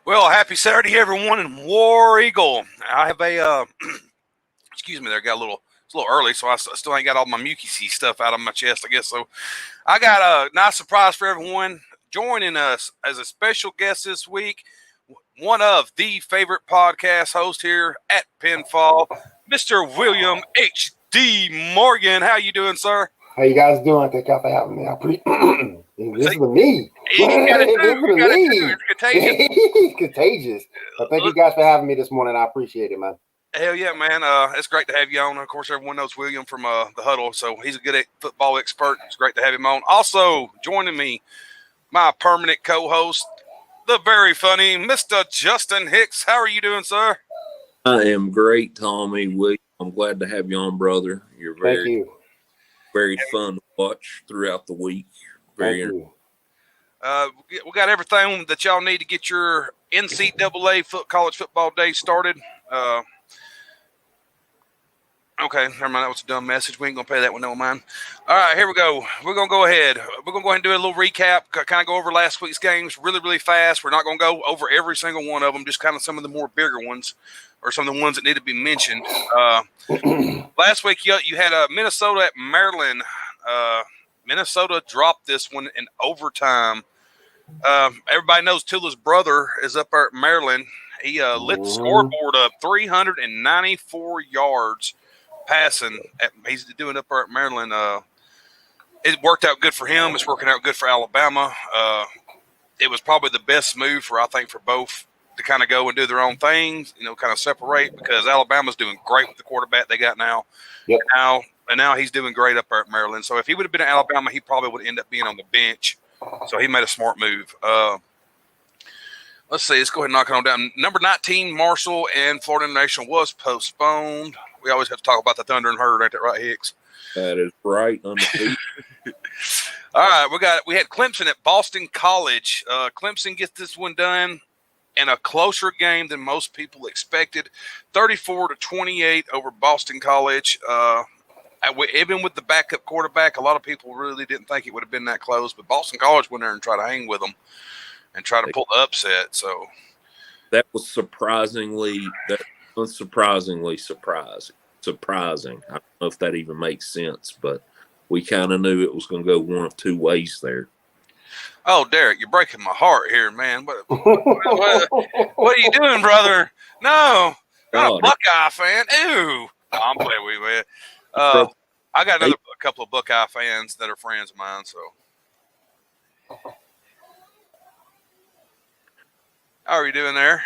Well, happy Saturday, everyone, in War Eagle. I have a, excuse me, there got it's a little early, so I still ain't got all my mucusy stuff out of my chest, I guess. So I got a nice surprise for everyone. Joining us as a special guest this week, one of the favorite podcast hosts here at Pinfall, Mr. William H.D. Morgan. How you doing, sir? How you guys doing? Thank y'all for having me. This is me. It's contagious. It's contagious. But thank you guys for having me this morning. I appreciate it, man. Hell yeah, man. It's great to have you on. Of course, everyone knows William from the Huddle, so he's a good football expert. It's great to have him on. Also, joining me, my permanent co-host, the very funny Mr. Justin Hicks. How are you doing, sir? I am great, Tommy. William, I'm glad to have you on, brother. You're very fun to watch throughout the week. Thank you. We got everything that y'all need to get your NCAA college football day started. Okay, never mind. That was a dumb message. We ain't going to pay that one no mind. All right, here we go. We're going to go ahead. We're going to go ahead and do a little recap, kind of go over last week's games really, really fast. We're not going to go over every single one of them, just kind of some of the more bigger ones or some of the ones that need to be mentioned. Last week, you had Minnesota at Maryland. Minnesota dropped this one in overtime. Everybody knows Tula's brother is up there at Maryland. He lit the scoreboard up 394 yards passing. He's doing up there at Maryland. It worked out good for him. It's working out good for Alabama. It was probably the best move for both to kind of go and do their own things, kind of separate, because Alabama's doing great with the quarterback they got now. Yep. And now he's doing great up there at Maryland. So if he would have been at Alabama, he probably would end up being on the bench. So he made a smart move. Let's see. Let's go ahead and knock it on down. Number 19, Marshall and Florida International was postponed. We always have to talk about the Thunder and Herd, ain't that right, Hicks? That is right. Undefeated. All right, we had Clemson at Boston College. Clemson gets this one done in a closer game than most people expected. 34-28 over Boston College. Even with the backup quarterback, a lot of people really didn't think it would have been that close, but Boston College went there and tried to hang with them and try to pull the upset. So that was surprisingly surprising. I don't know if that even makes sense, but we kind of knew it was going to go one of two ways there. Oh, Derek, you're breaking my heart here, man. What are you doing, brother? No, not a Buckeye fan. Ew. No, I'm playing with you, man. I got a couple of Buckeye fans that are friends of mine, so. How are you doing there?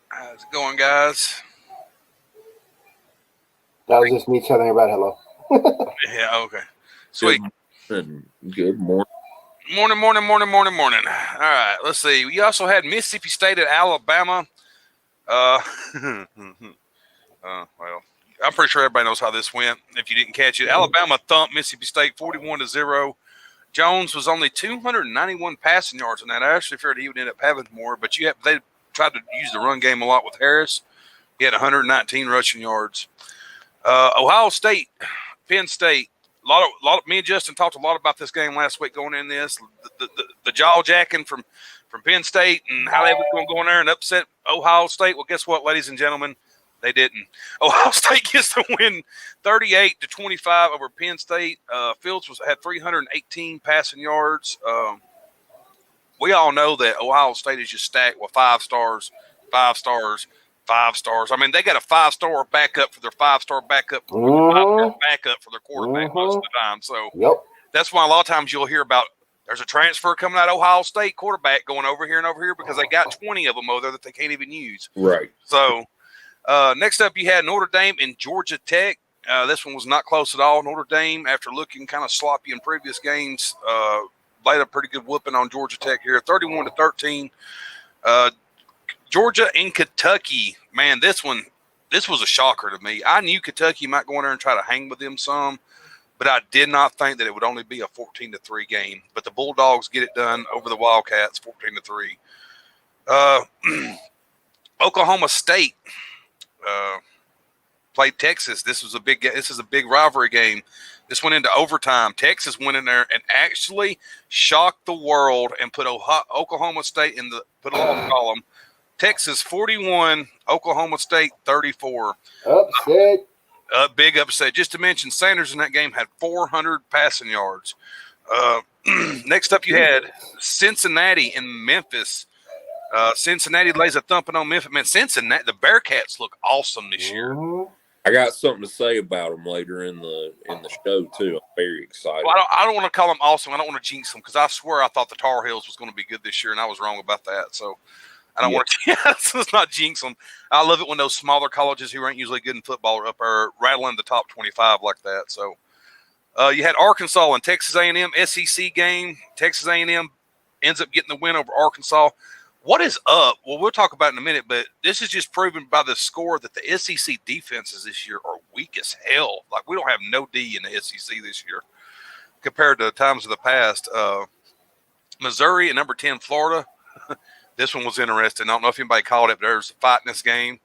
How's it going, guys? That was just me telling everybody hello. Yeah, okay. Sweet. Good morning. Morning. All right, let's see. We also had Mississippi State at Alabama. Well, I'm pretty sure everybody knows how this went. If you didn't catch it, Alabama thumped Mississippi State 41-0. Jones was only 291 passing yards on that. I actually feared he would end up having more, but they tried to use the run game a lot with Harris. He had 119 rushing yards. Ohio State, Penn State. A lot of me and Justin talked a lot about this game last week going in this. The jaw jacking from Penn State and how they were going to go in there and upset Ohio State. Well, guess what, ladies and gentlemen? They didn't. Ohio State gets the win 38-25 over Penn State. Fields had 318 passing yards. We all know that Ohio State is just stacked with 5 stars. I mean, they got a 5-star backup for their 5-star backup, 5-star backup for their quarterback most of the time. So that's why a lot of times you'll hear about there's a transfer coming out of Ohio State quarterback going over here because they got 20 of them over there that they can't even use. Right. So next up, you had Notre Dame and Georgia Tech. This one was not close at all. Notre Dame, after looking kind of sloppy in previous games, laid a pretty good whooping on Georgia Tech here, 31-13. Georgia and Kentucky. Man, this was a shocker to me. I knew Kentucky might go in there and try to hang with them some, but I did not think that it would only be a 14-3 game. But the Bulldogs get it done over the Wildcats, 14-3. Oklahoma State played Texas. This is a big rivalry game. This went into overtime. Texas went in there and actually shocked the world and put Oklahoma State in the loss column. Texas 41, Oklahoma State 34. Upset. Big upset. Just to mention, Sanders in that game had 400 passing yards. Next up, you had Cincinnati and Memphis. Cincinnati lays a thumping on Memphis. Man, Cincinnati, the Bearcats look awesome this year. I got something to say about them later in the show too. I'm very excited. Well, I don't want to call them awesome. I don't want to jinx them because I swear I thought the Tar Heels was going to be good this year, and I was wrong about that. So I don't want to. Let's not jinx them. I love it when those smaller colleges who aren't usually good in football are up there rattling the top 25 like that. So you had Arkansas and Texas A&M SEC game. Texas A&M ends up getting the win over Arkansas. What is up? Well, we'll talk about it in a minute, but this is just proven by the score that the SEC defenses this year are weak as hell. Like, we don't have no D in the SEC this year compared to times of the past. Missouri and number 10, Florida. This one was interesting. I don't know if anybody called it, but there was a fight in this game.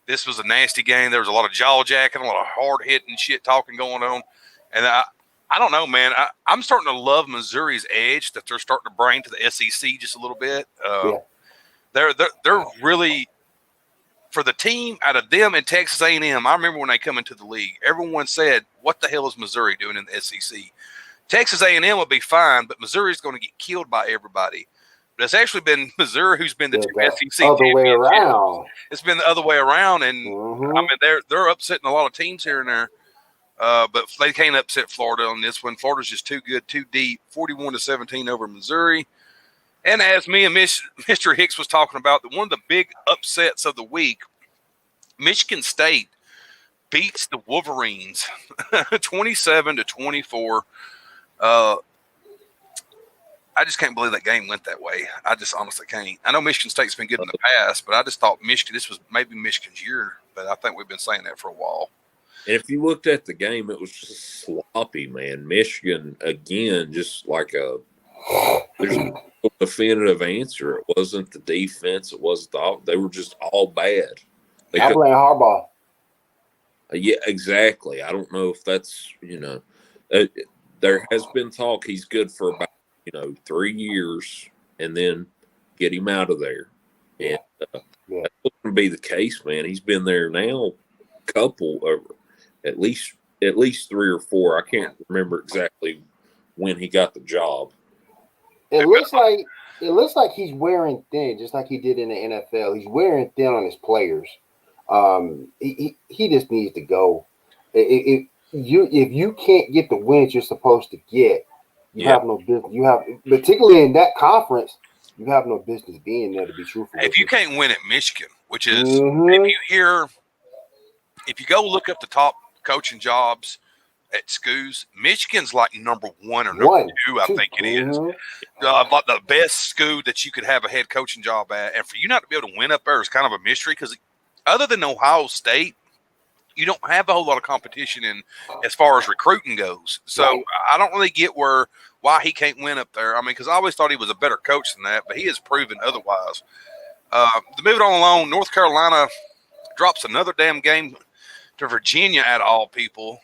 This was a nasty game. There was a lot of jaw jacking, a lot of hard hitting shit talking going on. And I don't know, man. I'm starting to love Missouri's edge that they're starting to bring to the SEC just a little bit. They're really, for the team out of them and Texas A&M, I remember when they come into the league, everyone said, what the hell is Missouri doing in the SEC? Texas A&M will be fine, but Missouri's going to get killed by everybody. But it's actually been Missouri who's been the SEC other way around. It's been the other way around, and I mean they're upsetting a lot of teams here and there. But they can't upset Florida on this one. Florida's just too good, too deep. 41-17 over Missouri. And as me and Mr. Hicks was talking about, one of the big upsets of the week, Michigan State beats the Wolverines 27-24. I just can't believe that game went that way. I just honestly can't. I know Michigan State's been good in the past, but I just thought this was maybe Michigan's year. But I think we've been saying that for a while. And if you looked at the game, it was just sloppy, man. Michigan, again, just like there's no definitive answer. It wasn't the defense. It wasn't they were just all bad. I blame Harbaugh. Yeah, exactly. I don't know if that's, there has been talk he's good for about, 3 years and then get him out of there. And that's going to be the case, man. He's been there now at least 3 or 4. I can't remember exactly when he got the job. It looks like he's wearing thin, just like he did in the NFL. He's wearing thin on his players. He just needs to go. If you can't get the wins you're supposed to get, you have no business. Particularly in that conference, you have no business being there, to be truthful. If you can't win at Michigan, which is if you go look up the top coaching jobs at schools, Michigan's like number 1 or number 2, I think it is. Like the best school that you could have a head coaching job at. And for you not to be able to win up there is kind of a mystery because other than Ohio State, you don't have a whole lot of competition in as far as recruiting goes. So I don't really get why he can't win up there. I mean, because I always thought he was a better coach than that, but he has proven otherwise. Moving on along, North Carolina drops another damn game to Virginia out of all people.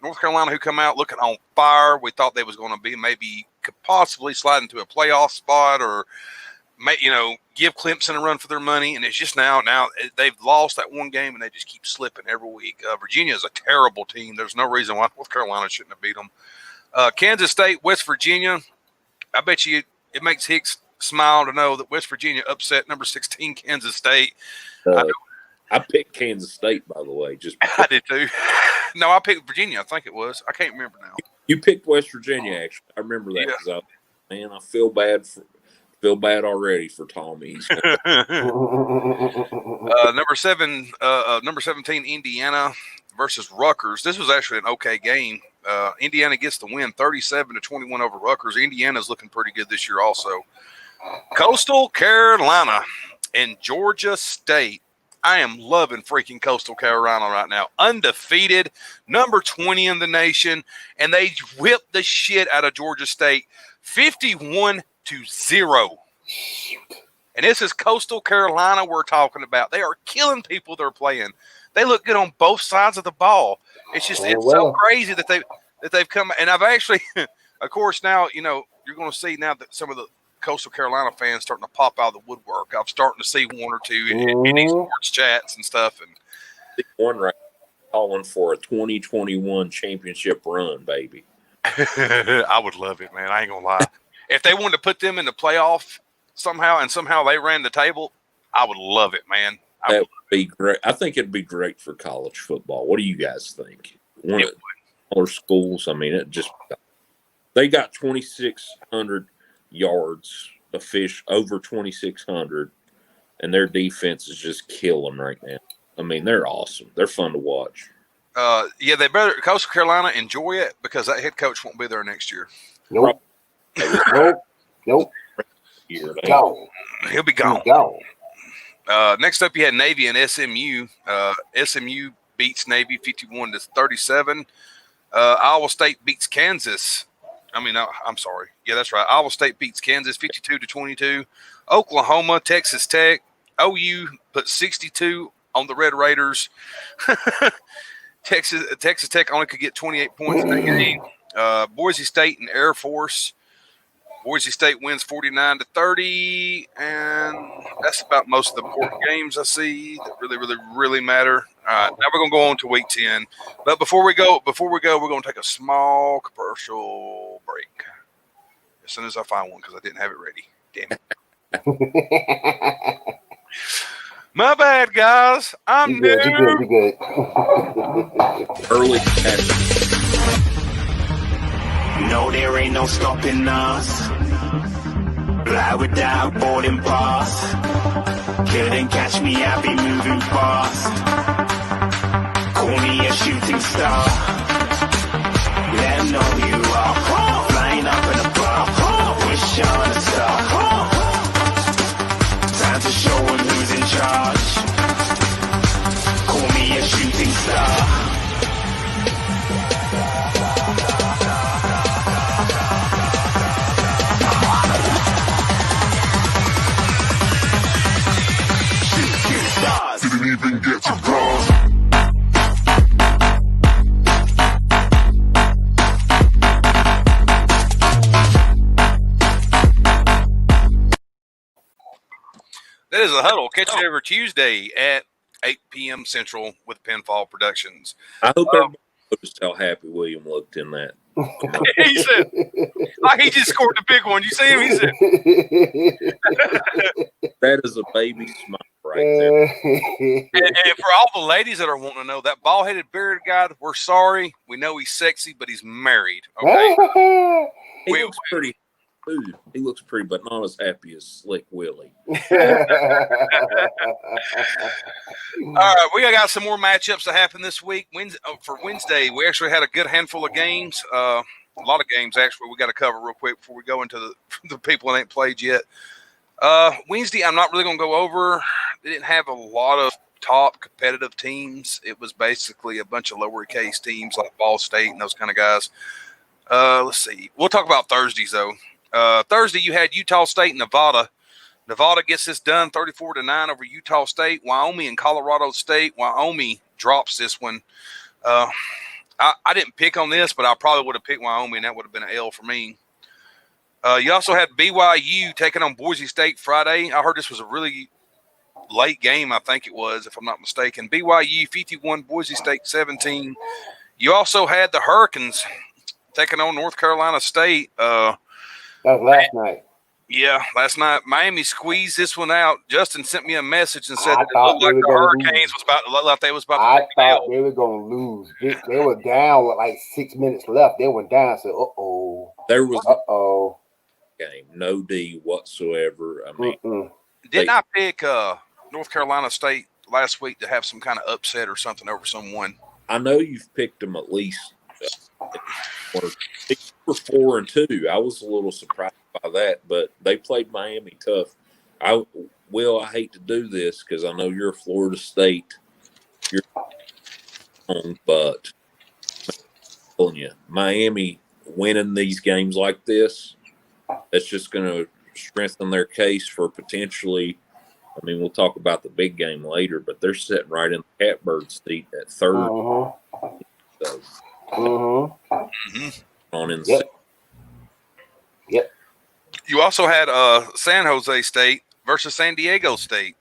North Carolina, who come out looking on fire. We thought they was going to be could possibly slide into a playoff spot or give Clemson a run for their money. And it's just now they've lost that one game and they just keep slipping every week. Virginia is a terrible team. There's no reason why North Carolina shouldn't have beat them. Kansas State, West Virginia. I bet you it makes Hicks smile to know that West Virginia upset number 16 Kansas State. I picked Kansas State, by the way. I did too. No, I picked Virginia. I think it was. I can't remember now. You picked West Virginia, actually. I remember that because I feel bad already for Tommy. Number 17, Indiana versus Rutgers. This was actually an okay game. Indiana gets the win, 37-21 over Rutgers. Indiana's looking pretty good this year, also. Coastal Carolina and Georgia State. I am loving freaking Coastal Carolina right now. Undefeated, number 20 in the nation, and they whipped the shit out of Georgia State 51-0. And this is Coastal Carolina we're talking about. They are killing people they're playing. They look good on both sides of the ball. It's just it's so crazy that they've come. And I've actually, of course, now you're going to see now that some of the Coastal Carolina fans starting to pop out of the woodwork. I'm starting to see one or two in these sports chats and stuff. And one right calling for a 2021 championship run, baby. I would love it, man. I ain't gonna lie. If they wanted to put them in the playoff somehow they ran the table, I would love it, man. That would be great. I think it'd be great for college football. What do you guys think? One of smaller schools, I mean, they got 2,600 yards of fish, over 2,600, and their defense is just killing right now. I mean, they're awesome. They're fun to watch. Yeah, they better Coastal Carolina enjoy it because that head coach won't be there next year. Nope. Nope. Gone. He'll be gone. Next up, you had Navy and SMU. SMU beats Navy 51-37. Iowa State beats Kansas. I'm sorry. Yeah, that's right. Iowa State beats Kansas 52-22. Oklahoma, Texas Tech. OU put 62 on the Red Raiders. Texas Tech only could get 28 points in that game. Boise State and Air Force. Boise State wins 49-30, and that's about most of the important games I see that really, really, really matter. All right, now we're gonna go on to Week 10. But before we go, we're gonna take a small commercial break as soon as I find one because I didn't have it ready. Damn it! My bad, guys. I'm new. You're good. Early. No, there ain't no stopping us. Fly without boarding pass. Couldn't catch me, I be moving fast. Call me a shooting star. Let 'em know who you are. Flying up in a bar. Wish on a star. Time to show 'em who's in charge. Call me a shooting star. Didn't even get to bronze. That is the huddle. Catch it every Tuesday at 8 p.m. Central with Pinfall Productions. I hope everybody noticed how happy William looked in that. He said, like he just scored the big one. You see him? He said, that is a baby smile right there. and for all the ladies that are wanting to know, that bald-headed bearded guy, we're sorry. We know he's sexy, but he's married. Okay. He looks pretty. Ooh, he looks pretty, but not as happy as Slick Willie. All right, we got some more matchups that happen this week. For Wednesday, we actually had a good handful of games. A lot of games, actually, we got to cover real quick before we go into the people that ain't played yet. Wednesday, I'm not really going to go over. They didn't have a lot of top competitive teams. It was basically a bunch of lowercase teams like Ball State and those kind of guys. Let's see. We'll talk about Thursdays, though. Thursday, you had Utah State and Nevada. Nevada gets this done 34-9 over Utah State. Wyoming and Colorado State. Wyoming drops this one. I didn't pick on this, but I probably would have picked Wyoming, and that would have been an L for me. You also had BYU taking on Boise State Friday. I heard this was a really late game, I think it was, if I'm not mistaken. BYU 51, Boise State 17. You also had the Hurricanes taking on North Carolina State. That was last night. Yeah, last night. Miami squeezed this one out. Justin sent me a message and said that it looked like the Hurricanes was about to they were going to lose. They were down with like 6 minutes left. They went down. I said, uh-oh. There was uh-oh. Game. No D whatsoever. I mean, didn't I pick North Carolina State last week to have some kind of upset or something over someone? I know you've picked them at least. Were 4-2. I was a little surprised by that, but they played Miami tough. Will, I hate to do this because I know you're a Florida State. You're on, but I'm telling you, Miami winning these games like this, that's just going to strengthen their case for potentially. I mean, we'll talk about the big game later, but they're sitting right in the catbird seat at third. So, on in the Yep. You also had San Jose State versus San Diego State.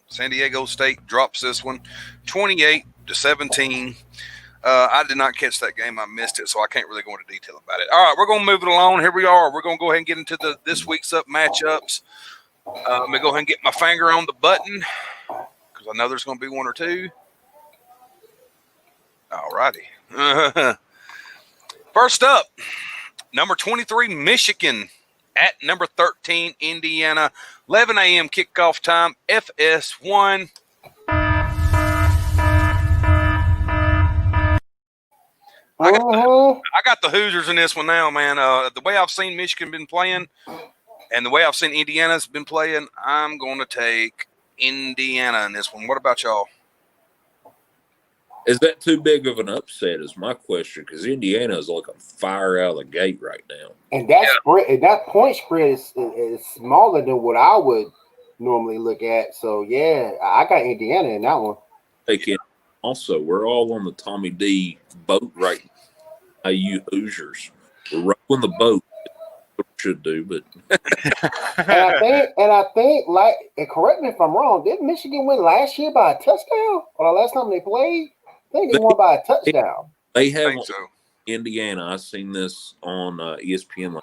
San Diego State drops this one 28-17. I did not catch that game. I missed it, so I can't really go into detail about it. All right, we're going to move it along. Here we are. We're going to go ahead and get into this week's matchups. Let me go ahead and get my finger on the button because I know there's going to be one or two. All righty. First up, number 23, Michigan at number 13, Indiana. 11 a.m. kickoff time, FS1. I got the Hoosiers in this one now, man. The way I've seen Michigan been playing and the way I've seen Indiana's been playing, I'm going to take Indiana in this one. What about y'all? Is that too big of an upset is my question, because Indiana is like a fire out of the gate right now. And that point spread is smaller than what I would normally look at. So, yeah, I got Indiana in that one. Also, we're all on the Tommy D boat right now. You Hoosiers. We're rowing the boat. Should do, but and I think, like, and correct me if I'm wrong, didn't Michigan win last year by a touchdown? Or the last time they played? I think they won by a touchdown. They have so. Indiana. I've seen this on ESPN.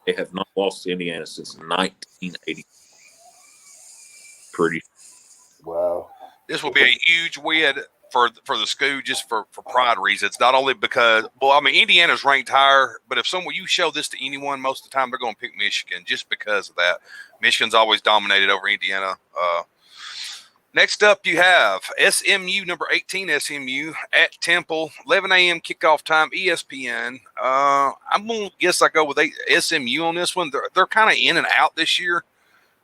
They have not lost to Indiana since 1980. Pretty. Wow. This will be a huge win for the school, just for pride reasons. Not only because, well, I mean, Indiana's ranked higher, but if you show this to anyone, most of the time they're going to pick Michigan just because of that. Michigan's always dominated over Indiana. Next up, you have SMU, number 18 SMU at Temple, 11 a.m. kickoff time, ESPN. I'm going to guess I go with SMU on this one. They're kind of in and out this year.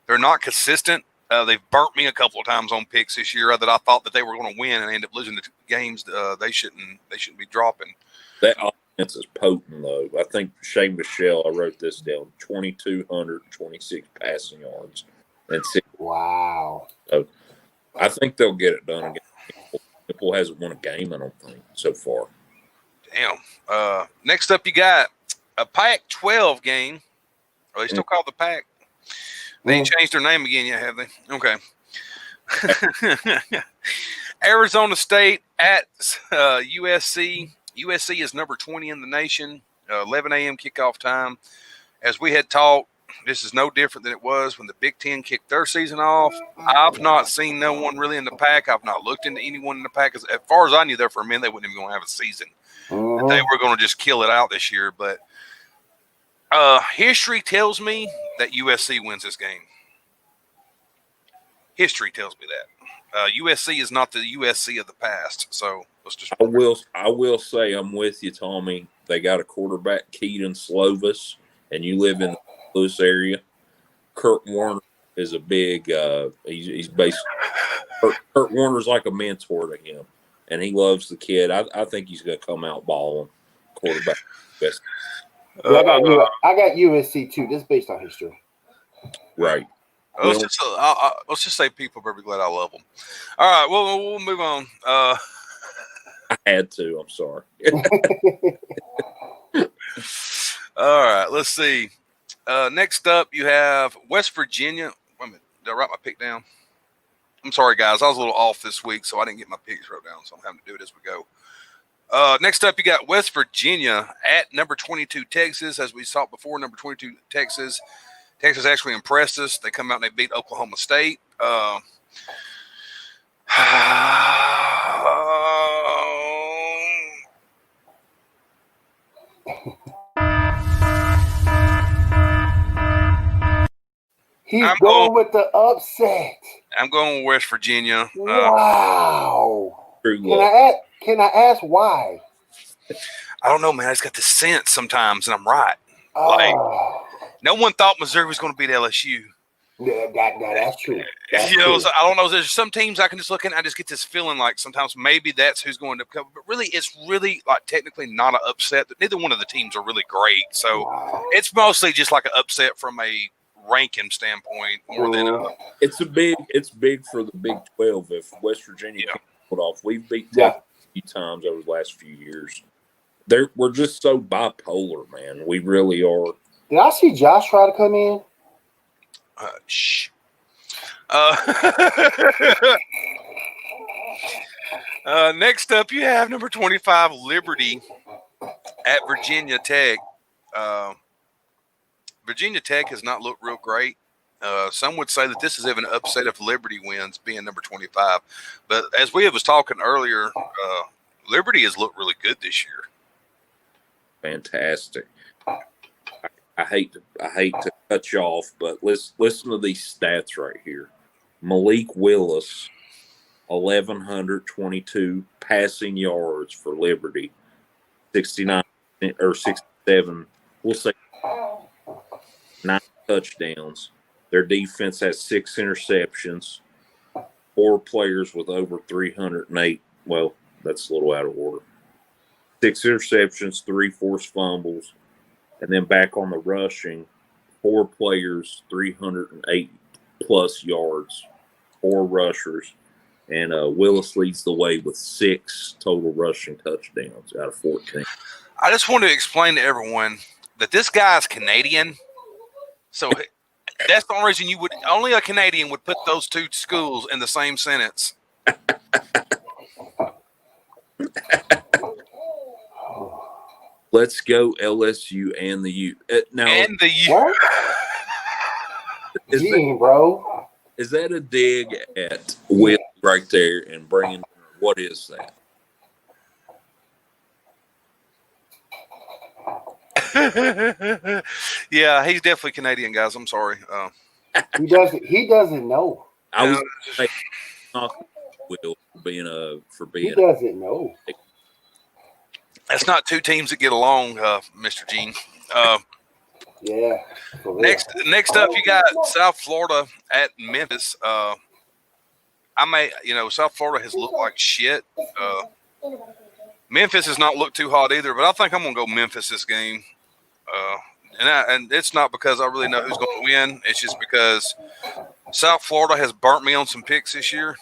They're not consistent. They've burnt me a couple of times on picks this year that I thought that they were going to win and end up losing the games they shouldn't be dropping. That offense is potent, though. I think Shea Michelle, I wrote this down, 2,226 passing yards. And wow. So I think they'll get it done again. Temple hasn't won a game, I don't think, so far. Damn. Next up, you got a Pac-12 game. Are they still called the Pac? They ain't changed their name again yet, have they? Okay. Arizona State at USC. USC is number 20 in the nation. 11 a.m. kickoff time. As we had talked, this is no different than it was when the Big Ten kicked their season off. I've not seen no one really in the Pac. I've not looked into anyone in the Pac. As far as I knew, there for a minute, they wasn't even going to have a season. They were going to just kill it out this year. But history tells me that USC wins this game. History tells me that. USC is not the USC of the past. So let's just. I will say I'm with you, Tommy. They got a quarterback, Keaton Slovis, and you live in the Louis area. Kurt Warner is a big. He's basically Kurt Warner's like a mentor to him, and he loves the kid. I think he's going to come out balling quarterback. Best. Yeah, I got USC too. This is based on history. Right. Let's just say people are very glad I love them. All right, well, we'll move on. I had to. I'm sorry. All right, let's see. Next up, you have West Virginia. Wait a minute. Did I write my pick down? I'm sorry, guys. I was a little off this week, so I didn't get my picks wrote down, so I'm having to do it as we go. Next up, you got West Virginia at number 22 Texas. As we saw before, number 22 Texas. Texas actually impressed us. They come out and they beat Oklahoma State. He's going with the upset. I'm going with West Virginia. Wow. Can I ask why? I don't know, man. I just got the sense sometimes, and I'm right. Like, no one thought Missouri was going to beat LSU. That's true. That's you know, true. so I don't know. There's some teams I can just look at and I just get this feeling like sometimes maybe that's who's going to come. But really, it's really like technically not an upset. Neither one of the teams are really great. So it's mostly just like an upset from a ranking standpoint more than it's big for the Big 12 if West Virginia can pull it off. We've beat Texas a few times over the last few years. We're just so bipolar, man. We really are. Did I see Josh try to come in? Shh. Next up, you have number 25, Liberty at Virginia Tech. Virginia Tech has not looked real great. Some would say that this is even an upset if Liberty wins, being number 25. But as we was talking earlier, Liberty has looked really good this year. Fantastic. I hate to cut you off, but listen to these stats right here. Malik Willis, 1,122 passing yards for Liberty, 69 or 67. We'll say 9 touchdowns. Their defense has 6 interceptions. 4 players with over 308. Well, that's a little out of order. 6 interceptions, 3 forced fumbles. And then back on the rushing, 4 players, 308 plus yards, 4 rushers. And Willis leads the way with 6 total rushing touchdowns out of 14. I just want to explain to everyone that this guy is Canadian. So that's the only reason only a Canadian would put those 2 schools in the same sentence. Let's go LSU and the U. Now, and the U. What? Bro. Is that a dig at Will right there and bringing? What is that? Yeah, he's definitely Canadian, guys. I'm sorry. He doesn't know. I was not Will for being. He doesn't know. That's not 2 teams that get along, Mr. Gene. Yeah. Next up, you got South Florida at Memphis. South Florida has looked like shit. Memphis has not looked too hot either, but I think I'm gonna go Memphis this game. And it's not because I really know who's going to win. It's just because South Florida has burnt me on some picks this year,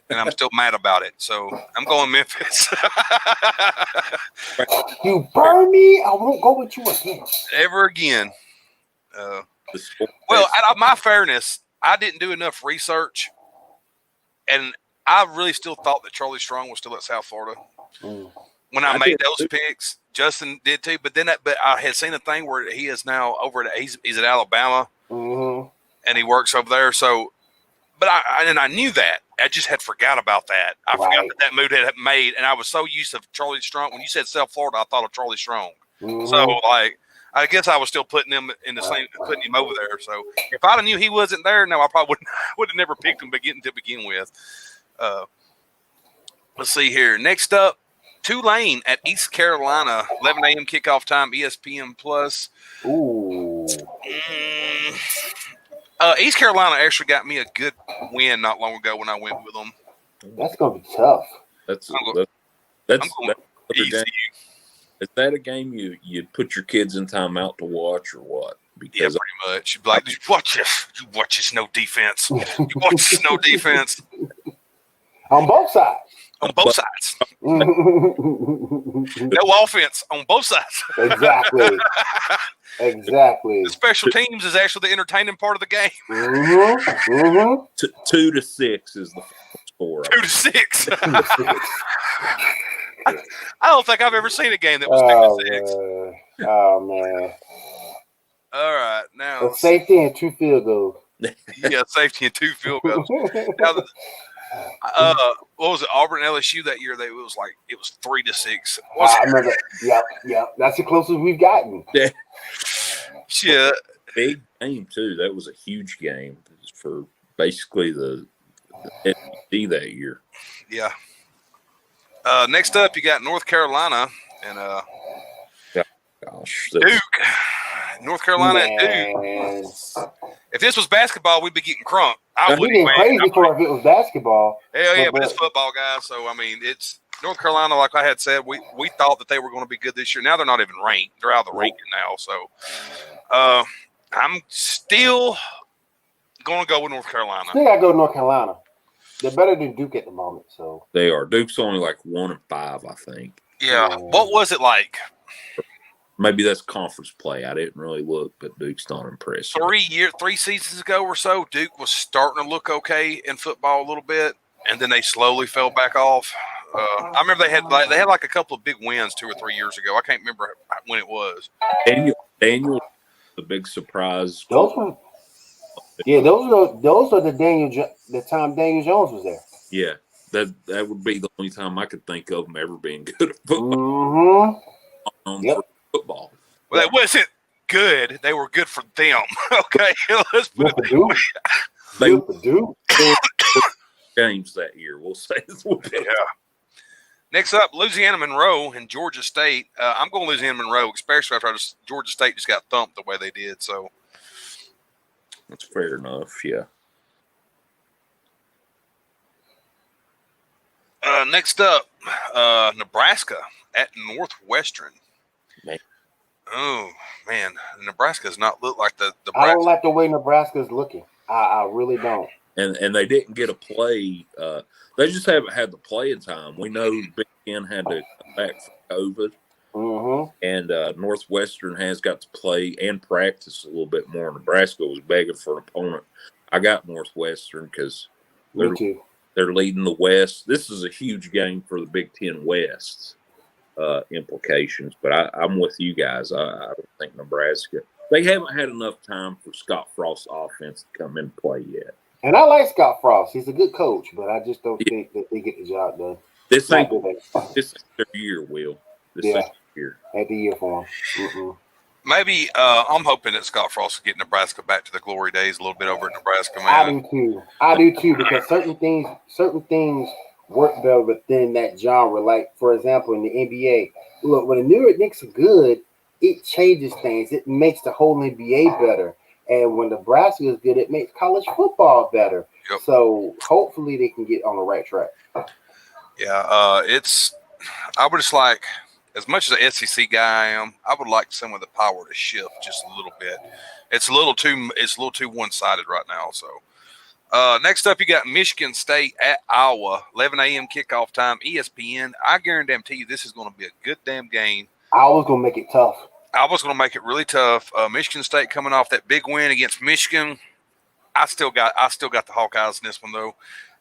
and I'm still mad about it. So I'm going Memphis. You burn me, I won't go with you again. Ever again. Well, out of my fairness, I didn't do enough research, and I really still thought that Charlie Strong was still at South Florida. When I made those picks, Justin did too. But I had seen a thing where he is now over at he's at Alabama, and he works over there. So, but I knew that. I just had forgot about that. I forgot that move had made, and I was so used to Charlie Strong. When you said South Florida, I thought of Charlie Strong. So, like, I guess I was still putting him in the same, putting him over there. So, if I knew he wasn't there, no, I probably would have never picked him to begin with. Let's see here. Next up, Tulane at East Carolina, 11 a.m. kickoff time, ESPN Plus. Ooh. East Carolina actually got me a good win not long ago when I went with them. That's gonna be tough. That's easy. Is that a game you put your kids in timeout to watch or what? Because yeah, pretty much. Like, watch this no defense. You watch this no defense. On both sides. On both sides. No offense on both sides. Exactly. The special teams is actually the entertaining part of the game. 2-6 is the score. 2-6. I don't think I've ever seen a game that was 2-6. Oh man. All right, now safety and 2 field goals. Yeah, safety and 2 field goals. Now, what was it? Auburn LSU that year? It was 3-6. I remember. Yep. That's the closest we've gotten. Yeah. Big game too. That was a huge game for basically the SEC that year. Yeah. Next up, you got North Carolina and Gosh, Duke North Carolina and Duke. Man. If this was basketball, we'd be getting crunk. I It'd be wouldn't. getting crazy for if it was basketball. Hell yeah, but it's football, guys. So, I mean, it's North Carolina, like I had said, we thought that they were going to be good this year. Now they're not even ranked. They're out of the ranking now. So, I'm still going to go with North Carolina. Still got to go to North Carolina. They're better than Duke at the moment. So They are. Duke's only like 1-5, I think. Yeah. What was it like? Maybe that's conference play. I didn't really look, but Duke's not impressed. 3 seasons ago or so, Duke was starting to look okay in football a little bit, and then they slowly fell back off. I remember they had like a couple of big wins 2 or 3 years ago. I can't remember when it was. Daniel, the big surprise. those are the time Daniel Jones was there. Yeah, that would be the only time I could think of him ever being good at football. Mm-hmm. Yep. Football. Well, they wasn't good. They were good for them. Okay, let's put it Duke. They Duke. games that year. We'll say. Yeah. Next up, Louisiana Monroe and Georgia State. I'm going Louisiana Monroe, especially after Georgia State just got thumped the way they did. So That's fair enough. Yeah. Next up, Nebraska at Northwestern. Man. Oh man, Nebraska does not look like the. I don't like the way Nebraska's looking. I really don't. And they didn't get a play. They just haven't had the playing time. We know Big Ten had to come back from COVID. Mm-hmm. And Northwestern has got to play and practice a little bit more. Nebraska was begging for an opponent. I got Northwestern because they're leading the West. This is a huge game for the Big Ten West implications, but I'm with you guys. I don't think Nebraska. They haven't had enough time for Scott Frost's offense to come in and play yet. And I like Scott Frost. He's a good coach, but I just don't think that they get the job done. This ain't their year, Will. This ain't their year. At the year for him. Mm-mm. Maybe I'm hoping that Scott Frost will get Nebraska back to the glory days a little bit over at Nebraska, man. I do too, because certain things work better within that genre. Like, for example, in the NBA, look, when the New York Knicks are good, it changes things. It makes the whole NBA better. And when Nebraska is good, it makes college football better. Yep. So hopefully they can get on the right track. Yeah, I would just like, as much as an SEC guy I am, I would like some of the power to shift just a little bit. It's a little too one-sided right now. So next up, you got Michigan State at Iowa, 11 a.m. kickoff time, ESPN. I guarantee you this is going to be a good damn game. Iowa's going to make it tough. I was going to make it really tough. Michigan State coming off that big win against Michigan. I still got the Hawkeyes in this one, though.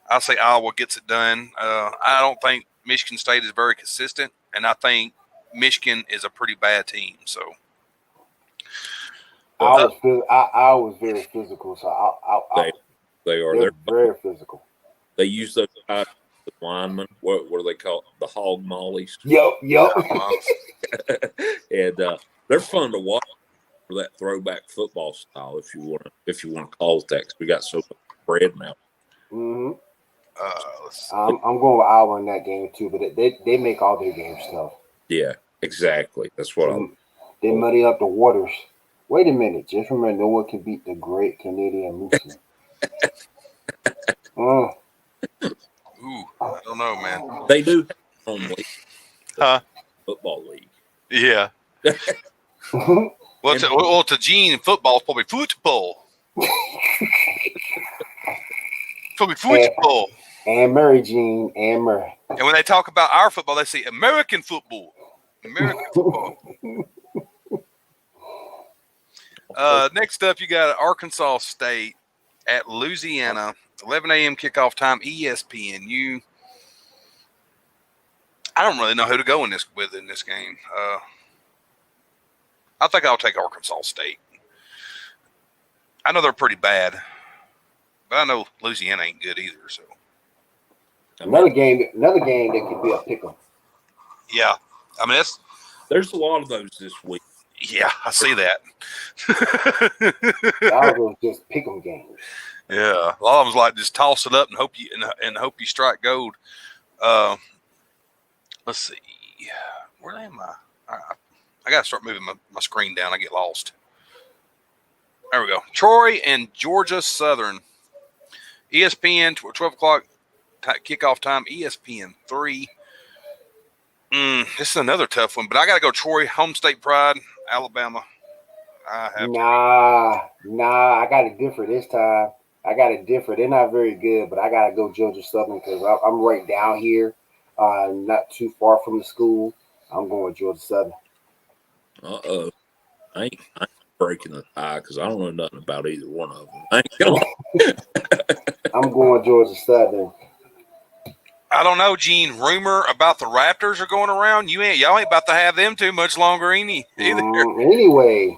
I say Iowa gets it done. I don't think Michigan State is very consistent, and I think Michigan is a pretty bad team. So I was very physical, so they are. They're very physical. They use those guys, the linemen. What do they call it? The hog mollies. Yep. And they're fun to watch for that throwback football style, if you want to call it that, because we got so much bread now. Mm-hmm. I'm going with Iowa in that game too, but they make all their games tough. Yeah, exactly. That's what they muddy up the waters. Wait a minute, just remember, no one can beat the great Canadian Moose. Ooh, I don't know, man. They do have home league, football league. Yeah. Well, to Gene, football is probably football. Probably football. And Murray, Gene, and Murray. And when they talk about our football, they say American football. American football. Next up, you got Arkansas State at Louisiana, 11 a.m. kickoff time, ESPN. I don't really know who to go in this game. I think I'll take Arkansas State. I know they're pretty bad, but I know Louisiana ain't good either. So another game that could be a pick 'em. Yeah, I mean there's a lot of those this week. Yeah, I see that. A lot of those just pick 'em games. Yeah, a lot of them's like just toss it up and hope you strike gold. Let's see, where am I? I gotta start moving my screen down. I get lost. There we go. Troy and Georgia Southern. ESPN, 12 o'clock kickoff time. ESPN 3. This is another tough one, but I got to go Troy. Home state pride, Alabama. I have Nah. I got to differ this time. They're not very good, but I got to go Georgia Southern because I'm right down here, not too far from the school. I'm going Georgia Southern. Uh-oh. I ain't breaking the tie because I don't know nothing about either one of them. I ain't going. I'm going Georgia Southern. I don't know, Gene. Rumor about the Raptors are going around. Y'all ain't about to have them too much longer, either. Anyway,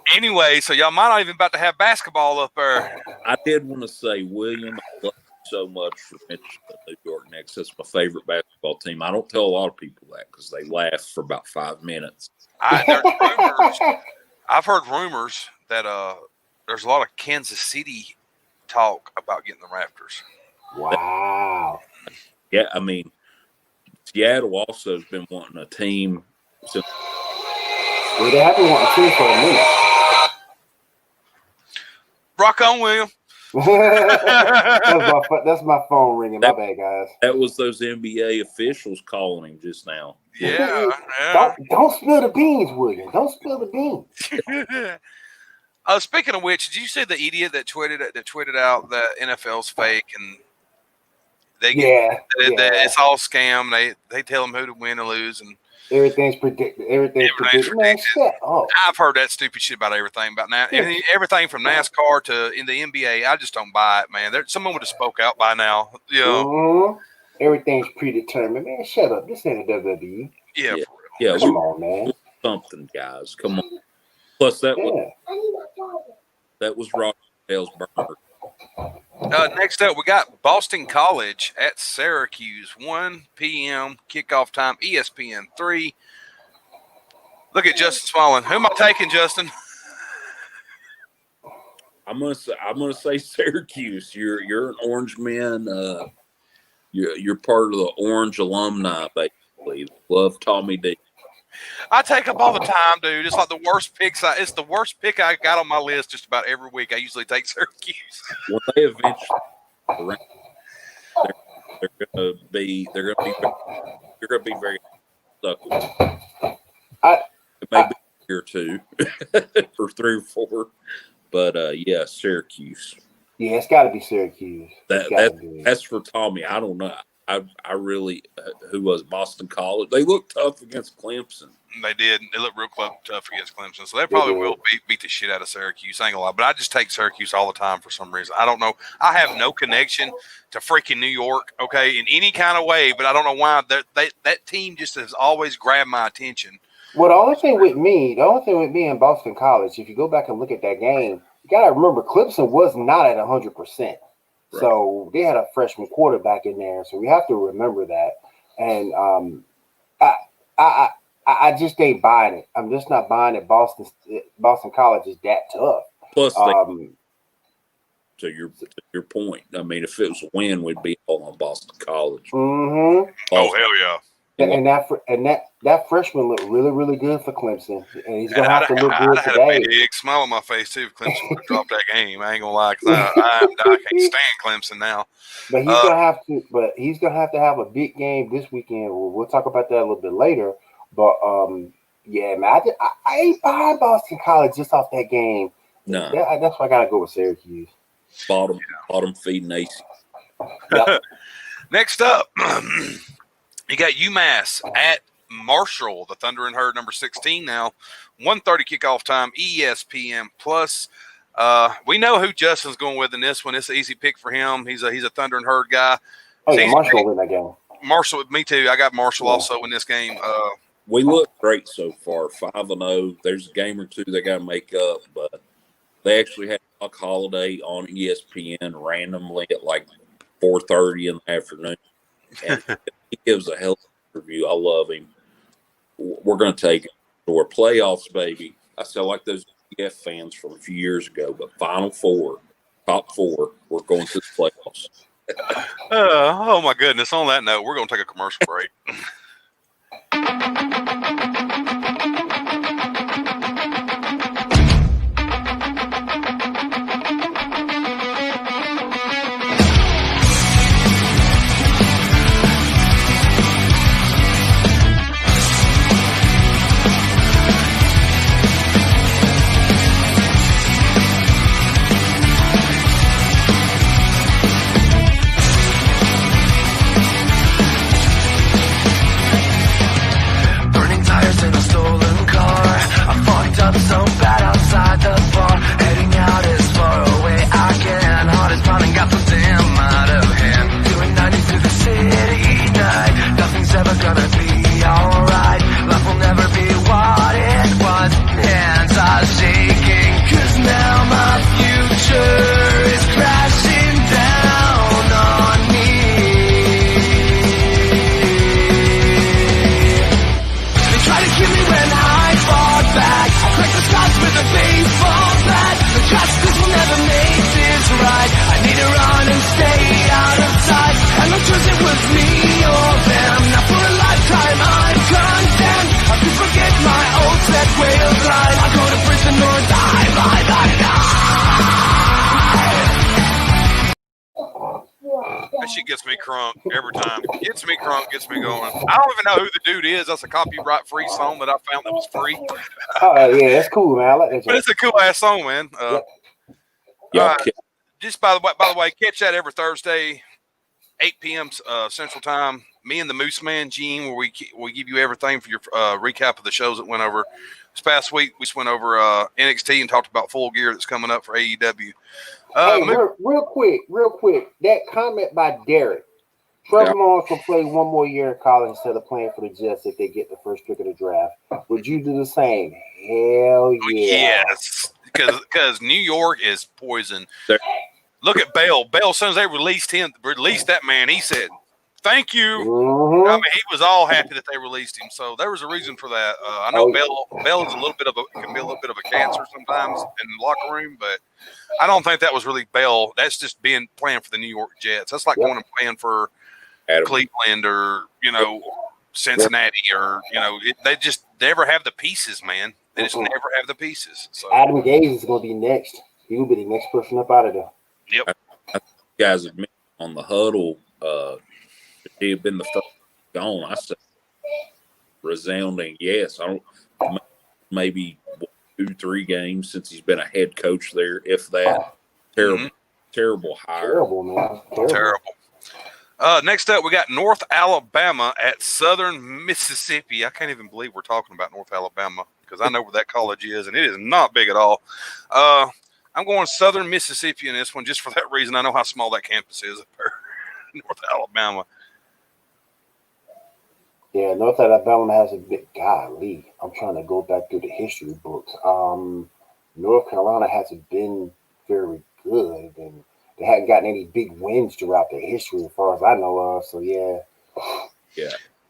So y'all might not even about to have basketball up there. I did want to say, William, I love you so much for mentioning the New York Knicks. That's my favorite basketball team. I don't tell a lot of people that because they laugh for about 5 minutes. There's rumors. I've heard rumors that there's a lot of Kansas City talk about getting the Raptors. Wow. Yeah, I mean, Seattle also has been wanting a team since. Well, they have been wanting a team for a minute. Rock on, William. That's my phone ringing. My bad, guys. That was those NBA officials calling him just now. Yeah. Don't spill the beans, William. Don't spill the beans. Speaking of which, did you see the idiot that tweeted out that NFL's fake and it's all scam. They tell them who to win and lose and everything's predicted. Everything's predicted. Man, shut up. I've heard that stupid shit about everything about now. Everything from NASCAR to in the NBA. I just don't buy it, man. Someone would have spoke out by now. Everything's predetermined. Man, shut up. This ain't a WWE. Yeah. Yeah. Come on, man. Something, guys. Come on. Plus that was Rock Dale's burner. Next up, we got Boston College at Syracuse, 1 p.m. kickoff time, ESPN 3. Look at Justin smiling. Who am I taking, Justin? I'm gonna say Syracuse. You're an Orange man. You're part of the Orange alumni, basically. Love Tommy D. I take them all the time, dude. It's like the worst picks. It's the worst pick I got on my list just about every week. I usually take Syracuse. When they eventually, they're gonna be very stuck with them. It may be a year or two, or 3 or 4, but yeah, Syracuse. Yeah, it's got to be Syracuse. That's for Tommy. I don't know. I really, who was Boston College? They looked tough against Clemson. They did. They looked real tough against Clemson. So they probably will beat the shit out of Syracuse. I ain't gonna lie. But I just take Syracuse all the time for some reason. I don't know. I have no connection to freaking New York, okay, in any kind of way. But I don't know why. That team just has always grabbed my attention. Well, the only thing with me in Boston College, if you go back and look at that game, you got to remember Clemson was not at 100%. Right. So they had a freshman quarterback in there. So we have to remember that. And I just ain't buying it. I'm just not buying it. Boston College is that tough. Plus, to your point, I mean, if it was a win, we'd be all on Boston College. Mm-hmm. Oh, hell yeah. And that freshman looked really, really good for Clemson, and he's gonna have to look good today. I had a big smile on my face too if Clemson would drop that game. I ain't gonna lie, because I can't stand Clemson now. But he's gonna have to have a big game this weekend. We'll talk about that a little bit later. But yeah, man, I ain't buying Boston College just off that game. No, that's why I gotta go with Syracuse. Bottom feeding AC. Yep. Next up. You got UMass at Marshall, the Thunder and Herd number 16 now. 1:30 kickoff time, ESPN Plus. We know who Justin's going with in this one. It's an easy pick for him. He's a Thunder and Herd guy. Oh, yeah, Marshall will win that game. Marshall, me too. I got Marshall also in this game. We look great so far, 5-0. There's a game or two they got to make up, but they actually had Buck Holiday on ESPN randomly at like 4:30 in the afternoon. And he gives a hell of a review. I love him. We're going to take it. We're playoffs, baby. I sound like those DF fans from a few years ago, but Final Four, top 4, we're going to the playoffs. Oh, my goodness. On that note, we're going to take a commercial break. shit gets me crunk every time. Gets me crunk, gets me going. I don't even know who the dude is. That's a copyright-free song that I found that was free. Oh yeah, that's cool, man. I like that. But it's a cool ass song, man. Yep. Y'all right. Just by the way, catch that every Thursday, 8 p.m. Central Time. Me and the Moose Man Gene, where we give you everything for your recap of the shows that went over. This past week, we just went over NXT and talked about Full Gear that's coming up for AEW. Hey, real quick. That comment by Derek. Trevor Lawrence will play one more year in college instead of playing for the Jets if they get the first pick of the draft. Would you do the same? Hell yeah. Yes, because New York is poison. There. Look at Bell. Bell, as soon as they released that man, he said, "Thank you." Mm-hmm. I mean, he was all happy that they released him. So there was a reason for that. I know Bell is can be a little bit of a cancer sometimes in the locker room, but I don't think that was really Bell. That's just playing for the New York Jets. That's like going and playing for Cleveland or Cincinnati or they never have the pieces, man. They just never have the pieces. So Adam Gaze is going to be next. He will be the next person up out of there. Yep. I you guys admit on the huddle, he had been the first gone. I said resounding yes. I don't maybe 2-3 games since he's been a head coach there, if that. Terrible hire. Terrible, man. Terrible. Next up, we got North Alabama at Southern Mississippi. I can't even believe we're talking about North Alabama because I know where that college is, and it is not big at all. I'm going Southern Mississippi in this one just for that reason. I know how small that campus is up there, North Alabama. Yeah, North Alabama has a big golly. I'm trying to go back through the history books. North Carolina hasn't been very good, and they hadn't gotten any big wins throughout their history, as far as I know of. So yeah.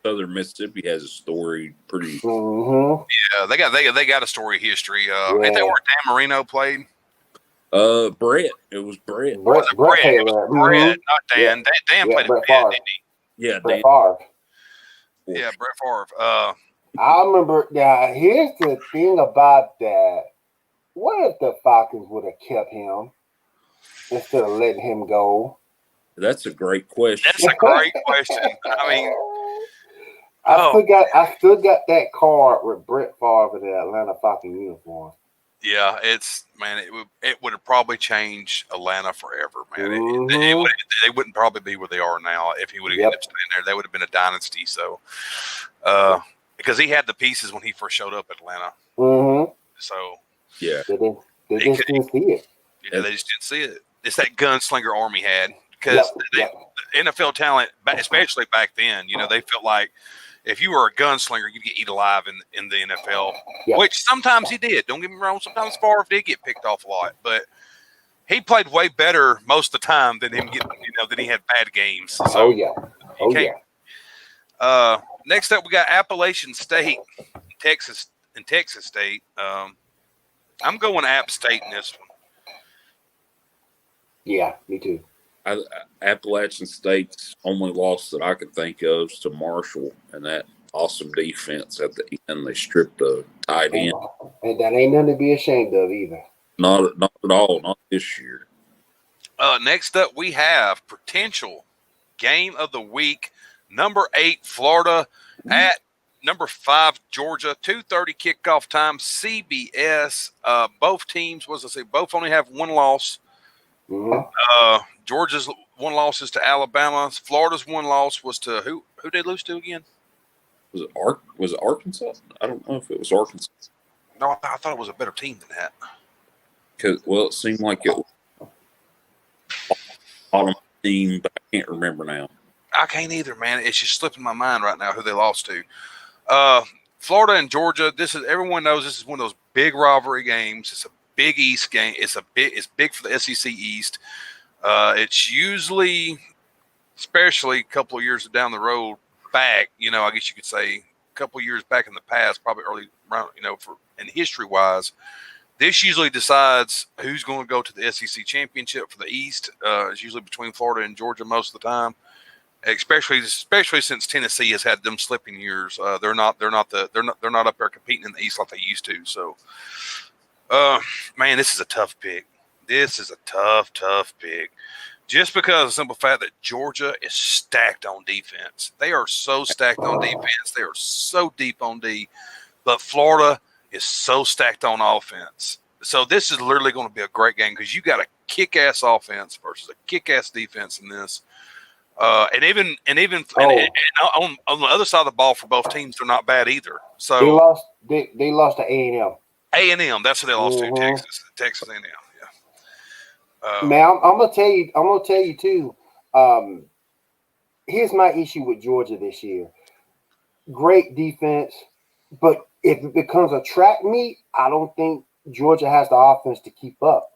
Southern Mississippi has a story pretty. Mm-hmm. Yeah, they got a story history. Ain't that where Dan Marino played? Brett. It was Brett. Brett Taylor. Brett, not Dan. Yeah. Dan played Brett Brett, Favre. didn't he? Yeah, Brett Favre. Yeah, Brett Favre. I remember. Now, here's the thing about that. What if the Falcons would have kept him instead of letting him go? That's a great question. That's a great question. I mean, I still got that card with Brett Favre in the Atlanta Falcons uniform. Yeah, it would have probably changed Atlanta forever, man. Mm-hmm. They wouldn't probably be where they are now if he would have ended up staying there. They would have been a dynasty. So, because he had the pieces when he first showed up at Atlanta. Mm-hmm. So, yeah, they just didn't see it. Yeah, they just didn't see it. It's that gunslinger arm he had because the NFL talent, especially back then, they felt like if you were a gunslinger, you'd get eat alive in the NFL, which sometimes he did. Don't get me wrong. Sometimes Favre did get picked off a lot, but he played way better most of the time than him getting, than he had bad games. So, next up, we got Appalachian State, Texas State. I'm going App State in this one. Yeah, me too. Appalachian State's only loss that I could think of is to Marshall and that awesome defense at the end. They stripped the tight end. And that ain't nothing to be ashamed of either. Not at all. Not this year. Next up, we have potential game of the week. Number 8, Florida at number 5, Georgia. 2:30 kickoff time. CBS. Both teams, both only have one loss. Mm-hmm. Georgia's one loss is to Alabama. Florida's one loss was to who? Who did they lose to again? Was it Arkansas? I don't know if it was Arkansas. No, I thought it was a better team than that. It seemed like it was bottom team, but I can't remember now. I can't either, man. It's just slipping my mind right now who they lost to. Florida and Georgia. Everyone knows this is one of those big rivalry games. It's a Big East game. It's big for the SEC East. It's usually, especially a couple of years down the road back, I guess you could say a couple of years back in the past, probably early, in history wise, this usually decides who's going to go to the SEC championship for the East. It's usually between Florida and Georgia most of the time, especially since Tennessee has had them slipping years. They're not up there competing in the East like they used to. So. Man, this is a tough pick. This is a tough pick. Just because of the simple fact that Georgia is stacked on defense. They are so stacked on defense. They are so deep on D. But Florida is so stacked on offense. So this is literally going to be a great game because you got a kick-ass offense versus a kick-ass defense in this. And on the other side of the ball for both teams, they're not bad either. So they lost to A&M. A&M, that's what they lost to, Texas A&M. Yeah. Man, I'm gonna tell you too. Here's my issue with Georgia this year. Great defense, but if it becomes a track meet, I don't think Georgia has the offense to keep up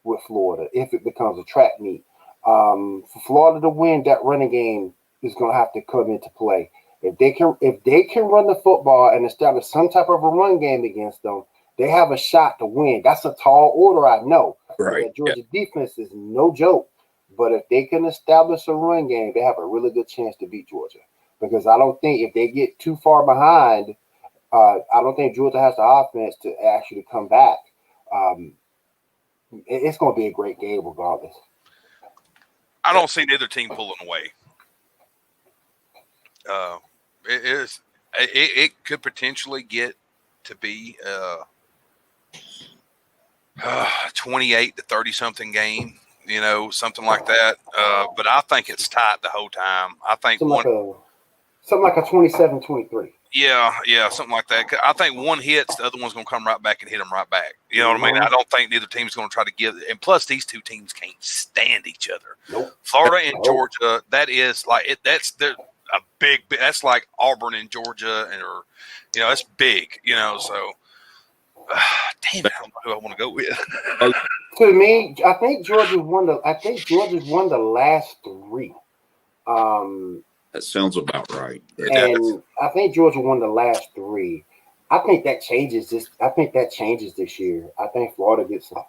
with Florida. If it becomes a track meet, for Florida to win, that running game is gonna have to come into play. If they can run the football and establish some type of a run game against them, they have a shot to win. That's a tall order, I know. Right. That Georgia defense is no joke. But if they can establish a run game, they have a really good chance to beat Georgia. Because I don't think if they get too far behind, I don't think Georgia has the offense to actually come back. It's going to be a great game regardless. I don't see neither team pulling away. It could potentially get to be 28 to 30 something game, something like that. But I think it's tight the whole time. I think something like a 27-23. Yeah, something like that. I think one hits, the other one's going to come right back and hit them right back. You know what I mean? I don't think neither team's going to try to give it. And plus, these two teams can't stand each other. Nope. Florida and Georgia, that is like it. That's a big. That's like Auburn and Georgia, or it's big. So. Damn it! I don't know who I want to go with. To me, I think Georgia's won the last three. That sounds about right. And I think Georgia won the last three. I think that changes this. I think that changes this year. I think Florida gets some.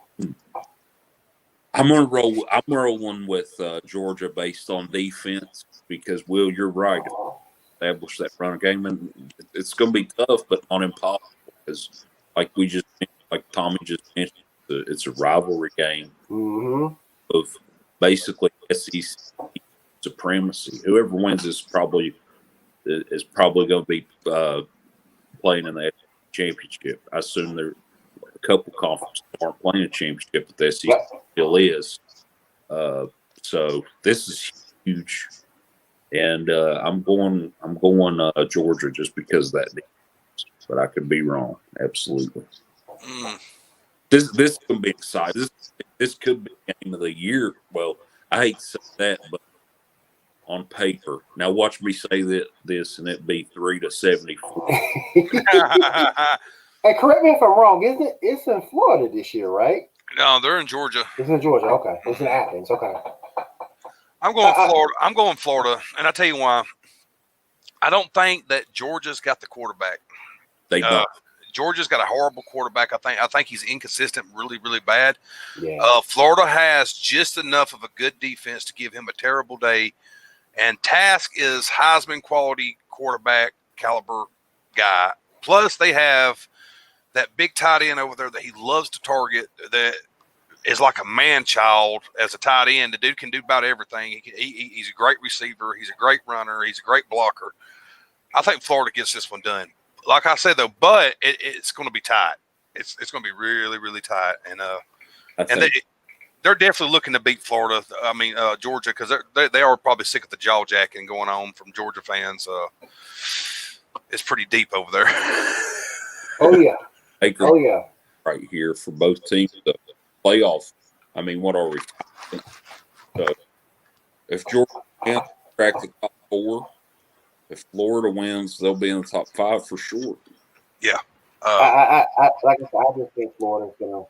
I'm gonna roll. I'm rolling with Georgia based on defense because Will, you're right. Establish that run game, and it's going to be tough, but not impossible. Because like Tommy just mentioned, it's a rivalry game of basically SEC supremacy. Whoever wins is probably going to be playing in the championship. I assume there are a couple conferences that aren't playing a championship, but the SEC still is. So this is huge, and I'm going Georgia just because of that defense. But I could be wrong. Absolutely. This could be exciting. This could be game of the year. Well, I hate to say that, but on paper. Now watch me say this, and it be 3-74. Hey, correct me if I'm wrong. Isn't it? It's in Florida this year, right? No, they're in Georgia. It's in Georgia. Okay, it's in Athens. Okay. I'm going Florida. I'm going Florida, and I tell you why. I don't think that Georgia's got the quarterback. They don't. Georgia's got a horrible quarterback. I think he's inconsistent, really, really bad. Yeah. Florida has just enough of a good defense to give him a terrible day. And Task is Heisman quality quarterback caliber guy. Plus, they have that big tight end over there that he loves to target. That is like a man child as a tight end. The dude can do about everything. He's a great receiver. He's a great runner. He's a great blocker. I think Florida gets this one done. Like I said, though, but it's going to be tight. It's going to be really, really tight. And they're definitely looking to beat Florida. I mean, Georgia, because they are probably sick of the jaw jacking going on from Georgia fans. It's pretty deep over there. Oh yeah. Right here for both teams. The playoff. I mean, what are we? So if Georgia can crack the top four. If Florida wins, they'll be in the top 5 for sure. Yeah. I like I said, I just think Florida's gonna.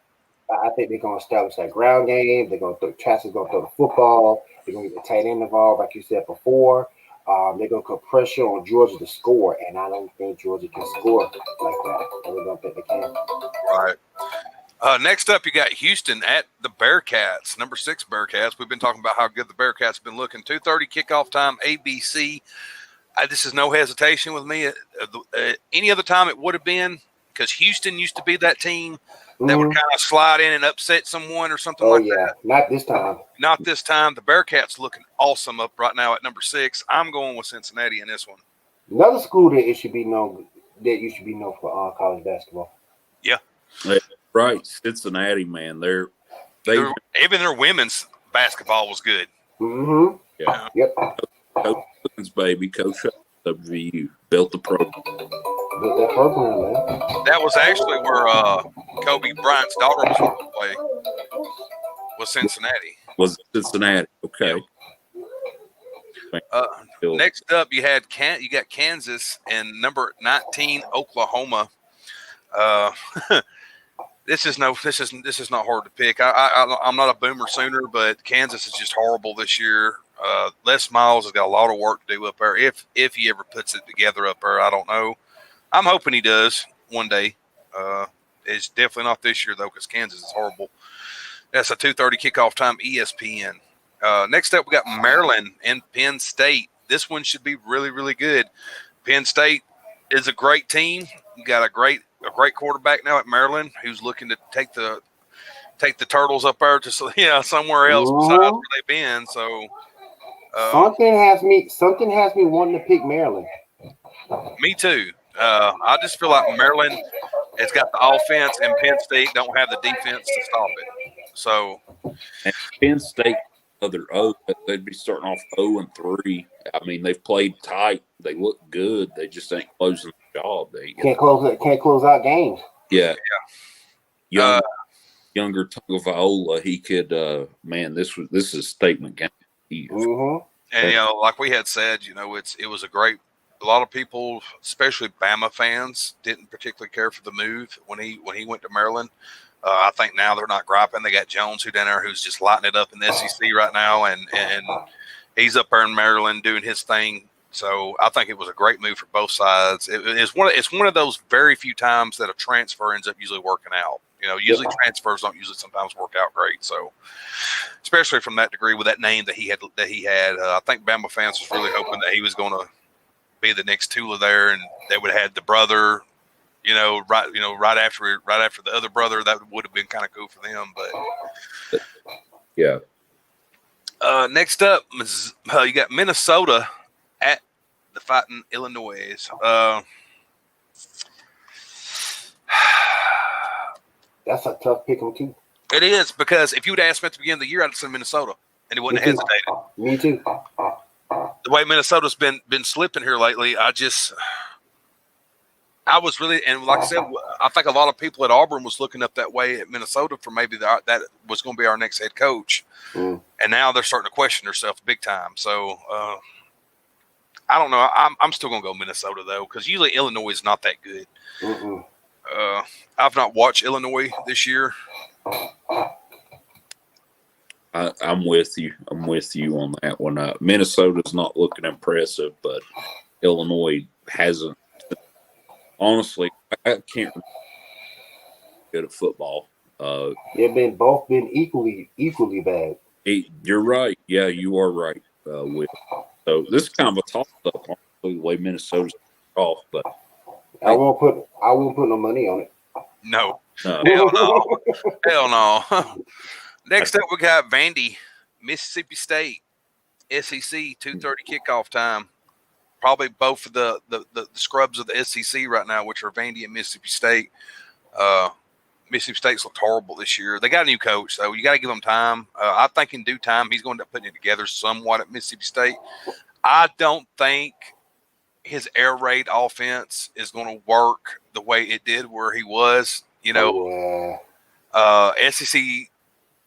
I think they're gonna establish that ground game. They're gonna throw. Trask is gonna throw the football. They're gonna get the tight end involved, like you said before. They're gonna put pressure on Georgia to score, and I don't think Georgia can score like that. I really don't think they can. Right. Next up, you got Houston at the Bearcats, number 6 Bearcats. We've been talking about how good the Bearcats have been looking. 2:30 kickoff time, ABC. This is no hesitation with me. Any other time it would have been, because Houston used to be that team that would Mhm. kind of slide in and upset someone or something Oh like yeah, that. not this time. Not this time. The Bearcats looking awesome up right now at number 6. I'm going with Cincinnati in this one. Another school that it should be known that you should be known for college basketball. Yeah. Right, Cincinnati, man. Even their women's basketball was good. Mm-hmm. Yeah. Yep. Coach Wilkins, baby, Coach WVU built the program. Built that program, man. That was actually where Kobe Bryant's daughter was going to play. Was Cincinnati. Was it Cincinnati? Okay. Next up, you got Kansas and number 19 Oklahoma. This is not hard to pick. I'm not a boomer sooner, but Kansas is just horrible this year. Les Miles has got a lot of work to do up there. If he ever puts it together up there, I don't know. I'm hoping he does one day. It's definitely not this year though, because Kansas is horrible. That's a 2:30 kickoff time, ESPN. Next up, we got Maryland and Penn State. This one should be really, really good. Penn State is a great team. You got a great quarterback now at Maryland who's looking to take the Turtles up there to somewhere else besides where they've been. So something has me wanting to pick Maryland. Me too. I just feel like Maryland has got the offense and Penn State don't have the defense to stop it. So and Penn State, they'd be starting off 0-3. I mean, they've played tight. They look good. They just ain't closing the job. They can't close out games. Yeah. Younger Tagovailoa, he could. Man, this is a statement game. Mm-hmm. And like we had said, it was a great. A lot of people, especially Bama fans, didn't particularly care for the move when he went to Maryland. I think now they're not griping. They got Jones who's just lighting it up in the SEC right now, and he's up there in Maryland doing his thing. So I think it was a great move for both sides. It's one of those very few times that a transfer ends up usually working out. Usually transfers don't usually sometimes work out great. So especially from that degree with that name that he had, I think Bama fans was really hoping that he was going to be the next Tula there, and they would have had the brother, right after the other brother. That would have been kind of cool for them. But yeah. Next up, you got Minnesota at the Fighting Illinois. That's a tough pick on too. It is, because if you would ask me at the beginning of the year, I'd have said Minnesota, and he wouldn't have hesitated. Me too. The way Minnesota's been slipping here lately, I was really, and like I said, I think a lot of people at Auburn was looking up that way at Minnesota for maybe that was going to be our next head coach, and now they're starting to question themselves big time. So I don't know. I'm still going to go Minnesota though, because usually Illinois is not that good. Mm-mm. I've not watched Illinois this year. I'm with you. I'm with you on that one. Minnesota's not looking impressive, but Illinois hasn't. Honestly, I can't remember good at football. They've both been equally bad. You're right. Yeah, you are right. So this is kind of a toss-up, honestly, the way Minnesota's off, but I won't put no money on it. No. Hell no. Hell no. Next up, we got Vandy, Mississippi State, SEC, 2:30 kickoff time. Probably both of the scrubs of the SEC right now, which are Vandy and Mississippi State. Mississippi State's looked horrible this year. They got a new coach, so you got to give them time. I think in due time he's going to end up putting it together somewhat at Mississippi State. I don't think his air raid offense is going to work the way it did where he was. SEC,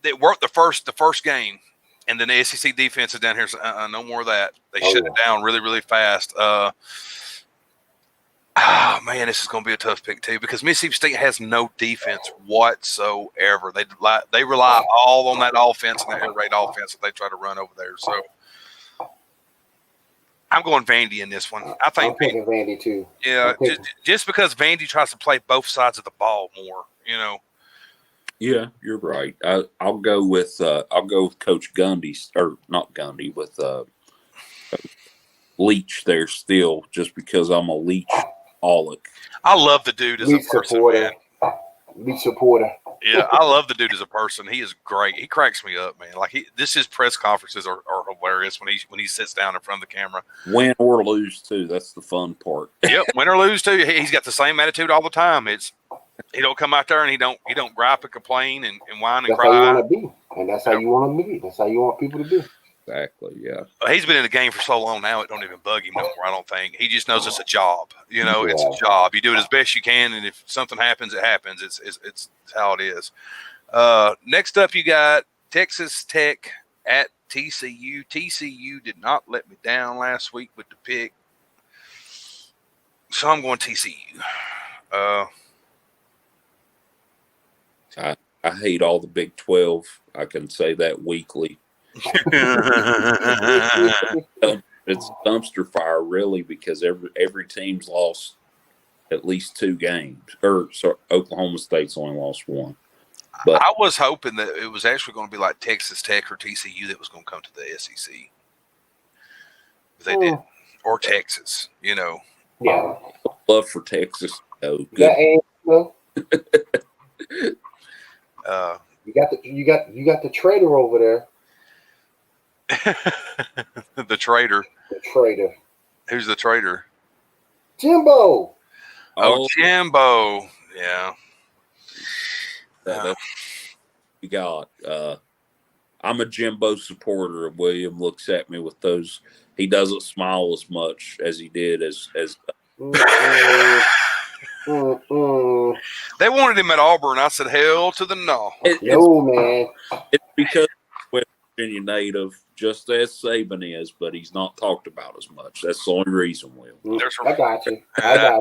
it worked the first game, and then the SEC defense is down here. So no more of that. They shut it down really, really fast. Man, this is going to be a tough pick too, because Mississippi State has no defense whatsoever. They rely all on that offense and that air raid offense that they try to run over there. So I'm going Vandy in this one. I think I'm picking Vandy too. Yeah, just because Vandy tries to play both sides of the ball more, Yeah, you're right. I'll go with Coach Gundy, or not Gundy, with Leach there still, just because I'm a Leach-aholic. I love the dude as a person, man. Leach supporter. Yeah, I love the dude as a person. He is great. He cracks me up, man. Like his press conferences are hilarious when he sits down in front of the camera. Win or lose too. That's the fun part. Yep, win or lose too. He's got the same attitude all the time. He don't come out there and he don't gripe and complain and whine and That's cry. how you want to be, and that's how you want to be. That's how you want people to be. Exactly. Yeah. He's been in the game for so long now; it don't even bug him no more. I don't think he just knows it's a job. It's a job. You do it as best you can, and if something happens, it happens. It's how it is. Next up, you got Texas Tech at TCU. TCU did not let me down last week with the pick, so I'm going TCU. I hate all the Big 12. I can say that weekly. It's dumpster fire, really, because every team's lost at least 2 games. Oklahoma State's only lost 1. But I was hoping that it was actually going to be like Texas Tech or TCU that was going to come to the SEC. But they did, or Texas. Yeah. Love for Texas. Oh, good. Yeah, and, you got the traitor over there. The traitor. The traitor. Who's the traitor? Jimbo. Oh, Jimbo. Yeah. We got. I'm a Jimbo supporter. William looks at me with those. He doesn't smile as much as he did as. They wanted him at Auburn. I said, hell to the no. Man. It's because West Virginia native, just as Saban is, but he's not talked about as much. That's the only reason, Will. I got you. I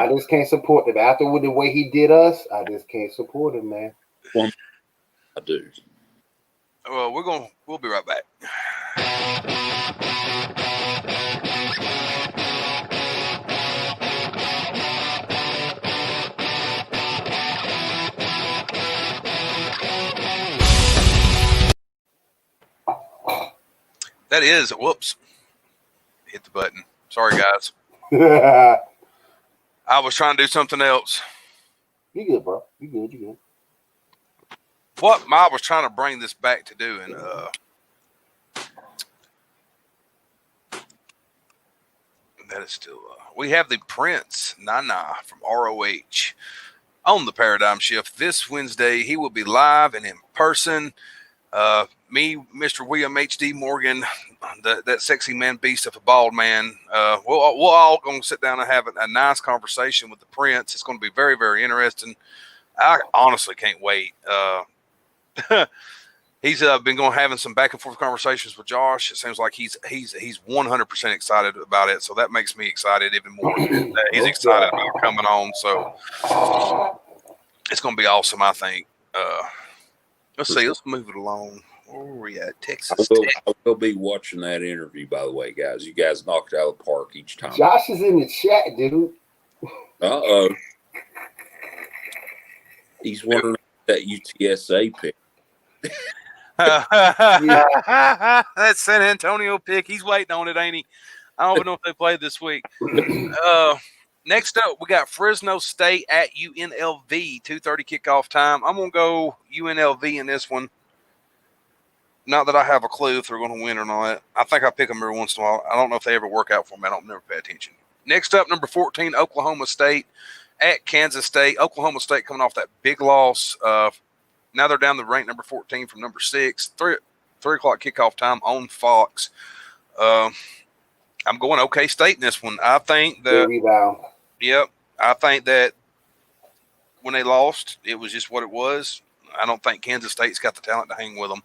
just can't support him. After with the way he did us, I just can't support him, man. Well, I do. Well, we'll be right back. That is, whoops, hit the button. Sorry, guys. I was trying to do something else. You good, bro? You good? What I was trying to bring this back to doing, that is still, we have the Prince ncaa from ROH on the Paradigm Shift this Wednesday. He will be live and in person. Me, Mr. William H.D. Morgan, that sexy man beast of a bald man, we'll all going to sit down and have a nice conversation with the Prince. It's going to be very, very interesting. I honestly can't wait. He's been having some back and forth conversations with Josh. It seems like he's 100% excited about it, so that makes me excited even more. He's excited about coming on, so it's going to be awesome, I think. Let's see. Let's move it along. Where are we at? Texas Tech. I will be watching that interview, by the way, guys. You guys knocked it out of the park each time. Josh is in the chat, dude. Uh-oh. He's wondering that UTSA pick. That San Antonio pick. He's waiting on it, ain't he? I don't even know if they played this week. Next up, we got Fresno State at UNLV. 2:30 kickoff time. I'm gonna go UNLV in this one. Not that I have a clue if they're going to win or not. I think I pick them every once in a while. I don't know if they ever work out for me. I don't never pay attention. Next up, number 14, Oklahoma State at Kansas State. Oklahoma State coming off that big loss. Now they're down to rank number 14 from number 6. 3 o'clock kickoff time on Fox. I'm going OK State in this one. I think that. Yep. I think that when they lost, it was just what it was. I don't think Kansas State's got the talent to hang with them.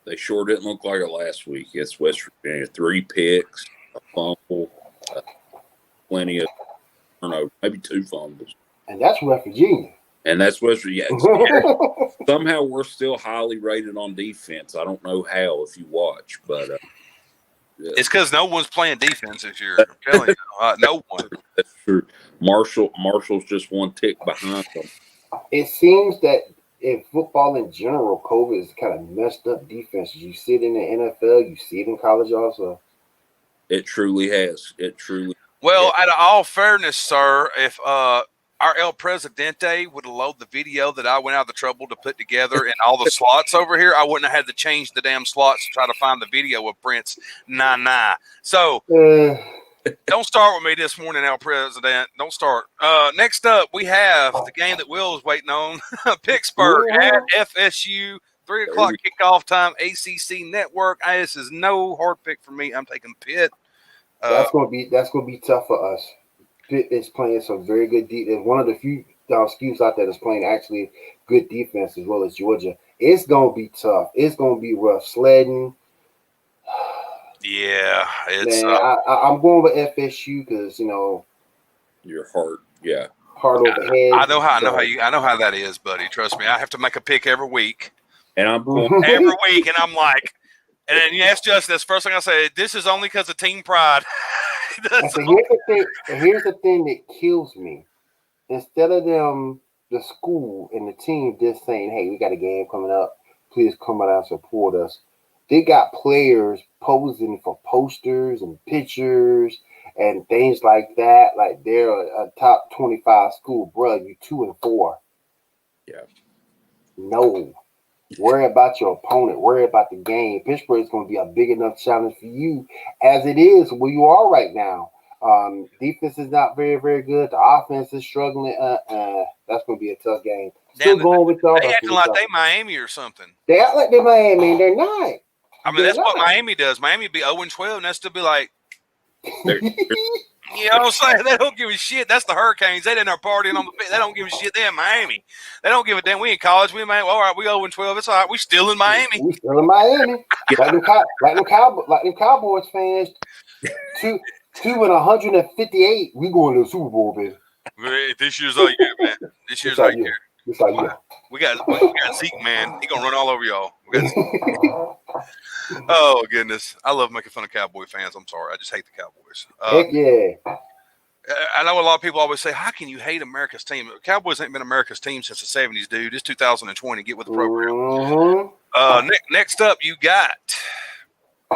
They sure didn't look like it last week. It's West Virginia. 3 picks, a fumble, plenty of, I don't know, maybe 2 fumbles. And that's West Virginia. And that's West Virginia. Somehow we're still highly rated on defense. I don't know how if you watch, but it's because no one's playing defense this year. I'm telling you, no one. That's true. Marshall's just 1 tick behind them. It seems that in football in general, COVID has kind of messed up defenses. You see it in the NFL, you see it in college also. It truly has. It truly. Well, out of all fairness, sir, if our El Presidente would have loaded the video that I went out of the trouble to put together in all the slots over here, I wouldn't have had to change the damn slots to try to find the video of Prince ncaa. So don't start with me this morning, El President. Don't start. Next up, we have the game that Will was waiting on. Pittsburgh at FSU. 3 o'clock kickoff time, ACC Network. This is no hard pick for me. I'm taking Pitt. That's gonna be tough for us. Pitt is playing some very good defense. One of the few schools out there that's playing actually good defense as well as Georgia. It's gonna be tough. It's gonna be rough sledding. Yeah, it's. Man, I'm going with FSU because your heart, yeah, heart over head. I know how that is, buddy. Trust me. I have to make a pick every week. And I'm going every week, and I'm like, and then you ask Justin, that's the first thing I say. This is only because of team pride. Here's the thing that kills me. Instead of them, the school and the team just saying, "Hey, we got a game coming up. Please come out and support us." They got players posing for posters and pictures and things like that. Like they're a top 25 school, bro. You 2-4. Yeah. No. Worry about your opponent. Worry about the game. Pittsburgh is going to be a big enough challenge for you as it is where you are right now. Defense is not very, very good. The offense is struggling. That's going to be a tough game. Still going with y'all. They acting like they Miami or something. They act like they're Miami. They're not. I mean, that's what Miami does. Miami be 0-12, and that's to be like, you know what I'm saying? They don't give a shit. That's the Hurricanes. They in there partying on the pitch. They don't give a shit. They're in Miami. They don't give a damn. We in college. We in Miami. All right, we 0-12. It's all right. We still in Miami. We still in Miami. Like them Cowboys fans. 2 and 158. We going to the Super Bowl, baby. This year's our year, man. This year's our year. This our year. We got Zeke, man. He gonna run all over y'all. Oh goodness, I love making fun of Cowboy fans. I'm sorry, I just hate the Cowboys. Heck yeah. I know a lot of people always say, "How can you hate America's team?" Cowboys ain't been America's team since the '70s, dude. It's 2020. Get with the program. Mm-hmm. Next up, you got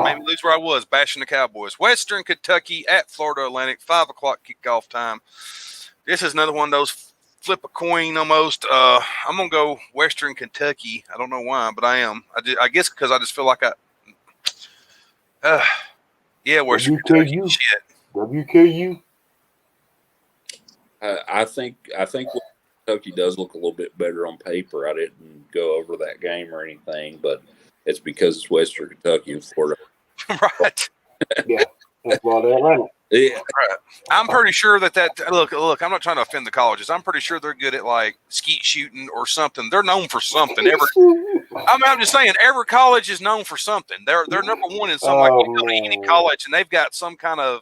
maybe lose where I was bashing the Cowboys. Western Kentucky at Florida Atlantic. 5 o'clock kickoff time. This is another one of those. Flip a coin almost. I'm gonna go Western Kentucky. I don't know why, but I am. I guess because I just feel like Western Kentucky. Shit. WKU. I think Kentucky does look a little bit better on paper. I didn't go over that game or anything, but it's because it's Western Kentucky and Florida. Right. Yeah. And Florida Atlantic. Yeah. Right. I'm pretty sure that look, I'm not trying to offend the colleges. I'm pretty sure they're good at like skeet shooting or something. They're known for something. I'm just saying every college is known for something. They're number one in something. Like you go to any college and they've got some kind of,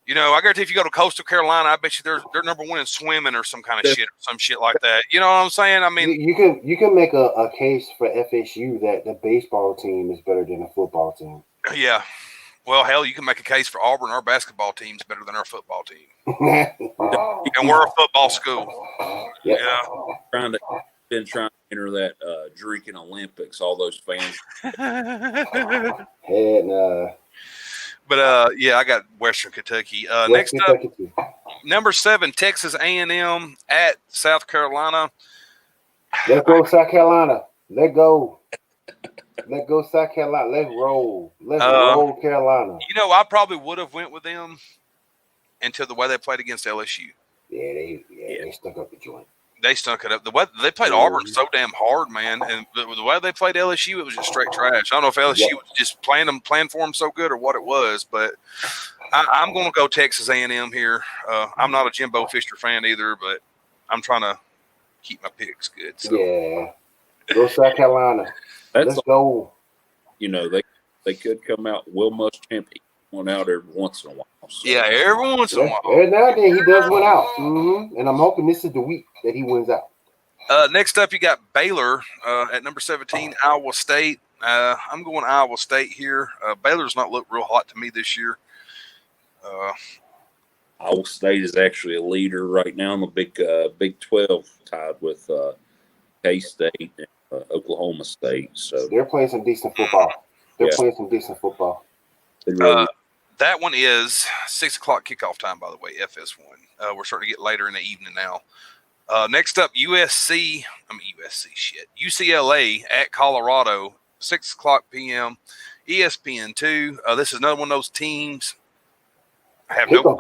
I guarantee if you go to Coastal Carolina, I bet you they're number one in swimming or some kind of shit or some shit like that. You know what I'm saying? I mean, you can make a case for FSU that the baseball team is better than the football team. Yeah. Well, hell, you can make a case for Auburn. Our basketball team's better than our football team. And we're a football school. Yep. Yeah. Been trying to enter that drinking Olympics. All those fans. But I got Western Kentucky. Next up, number 7, Texas A&M at South Carolina. Let's go, South Carolina. Let go. Let go, South Carolina. Let's roll. Let's roll, Carolina. I probably would have went with them until the way they played against LSU. Yeah, they stuck up the joint. They stunk it up. The way they played Auburn so damn hard, man, and the way they played LSU, it was just straight trash. I don't know if LSU was just playing for them so good or what it was, but I'm going to go Texas A&M here. I'm not a Jimbo Fisher fan either, but I'm trying to keep my picks good. So. Yeah, go South Carolina. Let's go. They could come out. Will Muschamp one out every once in a while. So. Yeah, every once in a while. Every now and then he does win out. Mm-hmm. And I'm hoping this is the week that he wins out. Next up, you got Baylor at number 17, Iowa State. I'm going Iowa State here. Baylor's not looked real hot to me this year. Iowa State is actually a leader right now in the Big 12, tied with K-State and Oklahoma State. So they're playing some decent football. They really That one is 6 o'clock kickoff time, by the way, FS1. We're starting to get later in the evening now. Next up, UCLA at Colorado, 6 o'clock p.m., ESPN2. This is another one of those teams. I have no clue.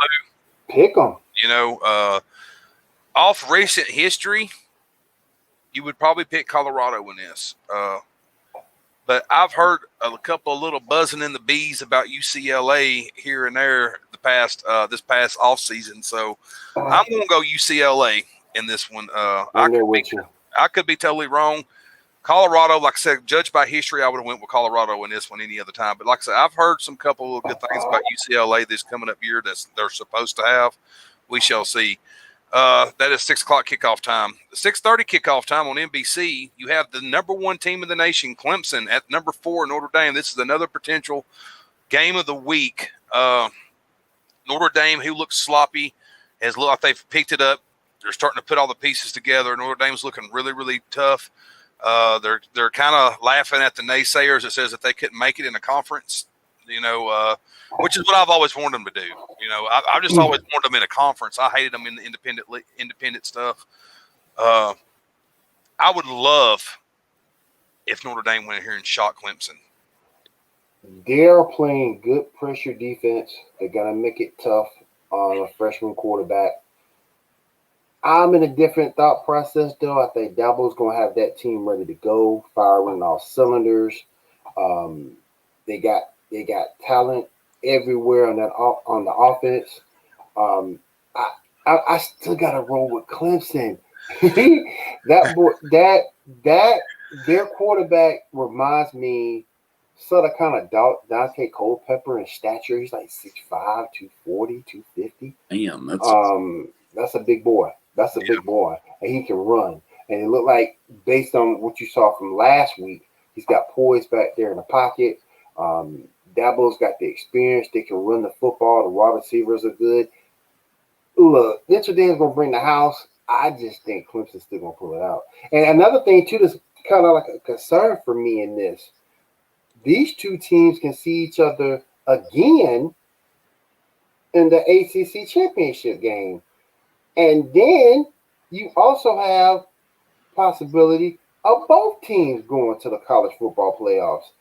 Pick them. You know, off recent history, you would probably pick Colorado in this. But I've heard a couple of little buzzing in the bees about UCLA here and there this past off season. So I'm going to go UCLA in this one. I could be totally wrong. Colorado, like I said, judged by history, I would have went with Colorado in this one any other time. But like I said, I've heard some couple of good things about UCLA this coming up year that they're supposed to have. We shall see. That is 6 o'clock kickoff time. 6:30 kickoff time on NBC. You have the number one team in the nation, Clemson, at number 4, Notre Dame. This is another potential game of the week. Notre Dame, who looks sloppy, has looked like they've picked it up. They're starting to put all the pieces together. Notre Dame's looking really, really tough. They're kind of laughing at the naysayers that says that they couldn't make it in a conference. Which is what I've always wanted them to do. I just always wanted them in a conference. I hated them in the independent stuff. I would love if Notre Dame went in here and shot Clemson. They're playing good pressure defense. They're going to make it tough on a freshman quarterback. I'm in a different thought process, though. I think Dabo's going to have that team ready to go, firing all cylinders. They got talent everywhere on the offense. I still got to roll with Clemson. Their quarterback reminds me sort of kind of Dante Culpepper in stature. He's like 6'5", 240, 250. Damn, that's a big boy. That's a big boy, and he can run. And it looked like, based on what you saw from last week, he's got poise back there in the pocket. Dabo's got the experience. They can run the football. The wide receivers are good. Look, Notre Dame's going to bring the house. I just think Clemson's still going to pull it out. And another thing, too, that's kind of like a concern for me in this, these two teams can see each other again in the ACC championship game. And then you also have possibility of both teams going to the college football playoffs.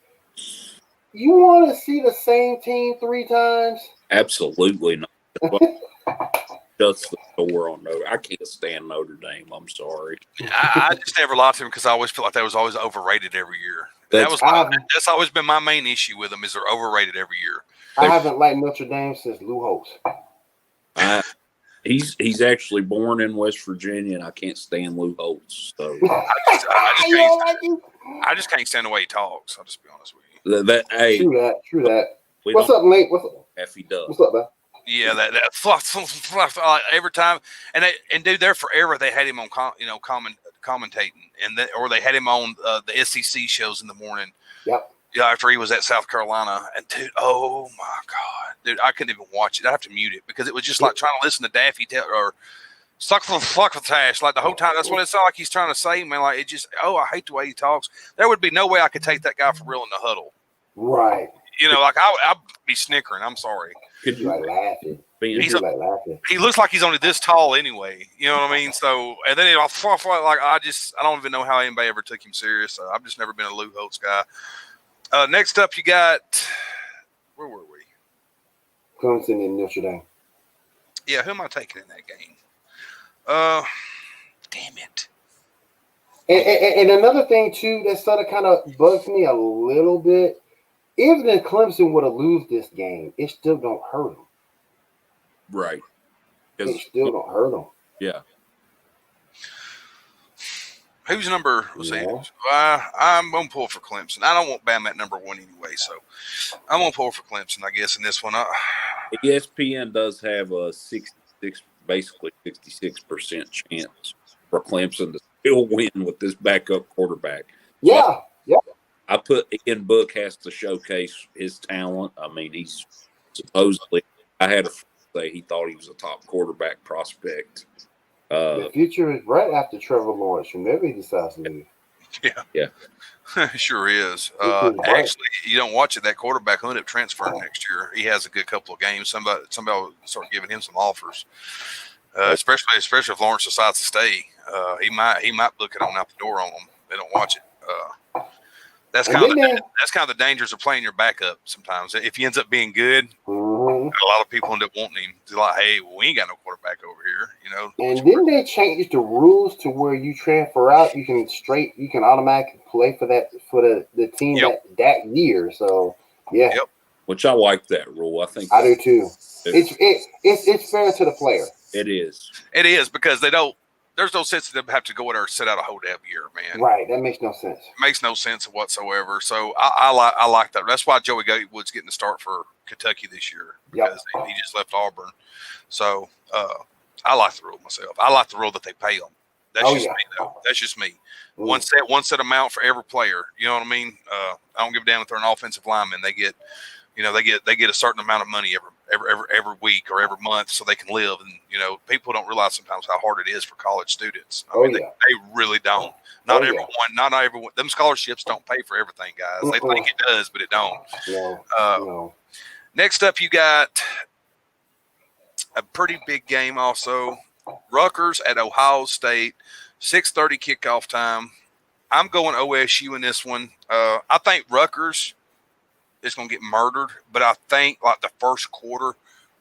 You want to see the same team 3 times? Absolutely not. Shuts the door on Notre. I can't stand Notre Dame. I'm sorry. I just never liked them because I always feel like they was always overrated every year. That's always been my main issue with them, is they're overrated every year. I haven't liked Notre Dame since Lou Holtz. He's actually born in West Virginia, and I can't stand Lou Holtz. So I just can't stand the way he talks. I'll just be honest with you. True that. What's up, Nate? What's up? Effie does. What's up, man? Yeah, that fluff every time, and dude, there forever they had him on commentating, or they had him on the SEC shows in the morning. Yep. Yeah, after he was at South Carolina, and dude, oh my god, dude, I couldn't even watch it. I have to mute it because it was just like trying to listen to Daffy or suck for the tash. Like the whole time, that's what it sounded like he's trying to say, man. Like it just, I hate the way he talks. There would be no way I could take that guy for real in the huddle. Right. Like I'd be snickering. I'm sorry. Could you like laughing? He looks like he's only this tall anyway. You know what I mean? So, and then I don't even know how anybody ever took him serious. So I've just never been a Lou Holtz guy. Next up, you got, where were we? Clemson and Notre Dame. Yeah, who am I taking in that game? Damn it. And another thing too that sort of kind of bugs me a little bit. Even if Clemson would have lose this game, it still don't hurt them. Right. It still don't hurt them. Yeah. Whose number was he? I'm going to pull for Clemson. I don't want Bama at number 1 anyway, so I'm going to pull for Clemson, I guess, in this one. ESPN does have a 66% chance for Clemson to still win with this backup quarterback. Yeah. I put Ian Book has to showcase his talent. I mean, he's supposedly, I had a friend say he thought he was a top quarterback prospect. The future is right after Trevor Lawrence, whenever he decides to leave. Sure is. This is right. Actually, you don't watch it. That quarterback will end up transferring next year. He has a good couple of games. Somebody will start giving him some offers. Especially if Lawrence decides to stay. He might book it on out the door on them. They don't watch it. That's kind of the dangers of playing your backup sometimes. If he ends up being good, a lot of people end up wanting him. They're like, hey, well, we ain't got no quarterback over here, you know. And didn't they change the rules to where you transfer out, you can automatically play for the team that year. So yeah. Yep. Which I like that rule. I think I do too. It's fair to the player. It is. It is because there's no sense to them have to go in there and sit out a whole damn year, man. Right. That makes no sense. It makes no sense whatsoever. So I like that. That's why Joey Gatewood's getting the start for Kentucky this year because he just left Auburn. So I like the rule myself. I like the rule that they pay them. That's me though. That's just me. One set amount for every player. You know what I mean? I don't give a damn if they're an offensive lineman. They get a certain amount of money every week or every month so they can live. And, you know, people don't realize sometimes how hard it is for college students. I mean, they really don't. Not everyone. Them scholarships don't pay for everything, guys. They think it does, but it don't. No. Next up, you got a pretty big game also. Rutgers at Ohio State, 6:30 kickoff time. I'm going OSU in this one. I think Rutgers is going to get murdered, but I think like the first quarter,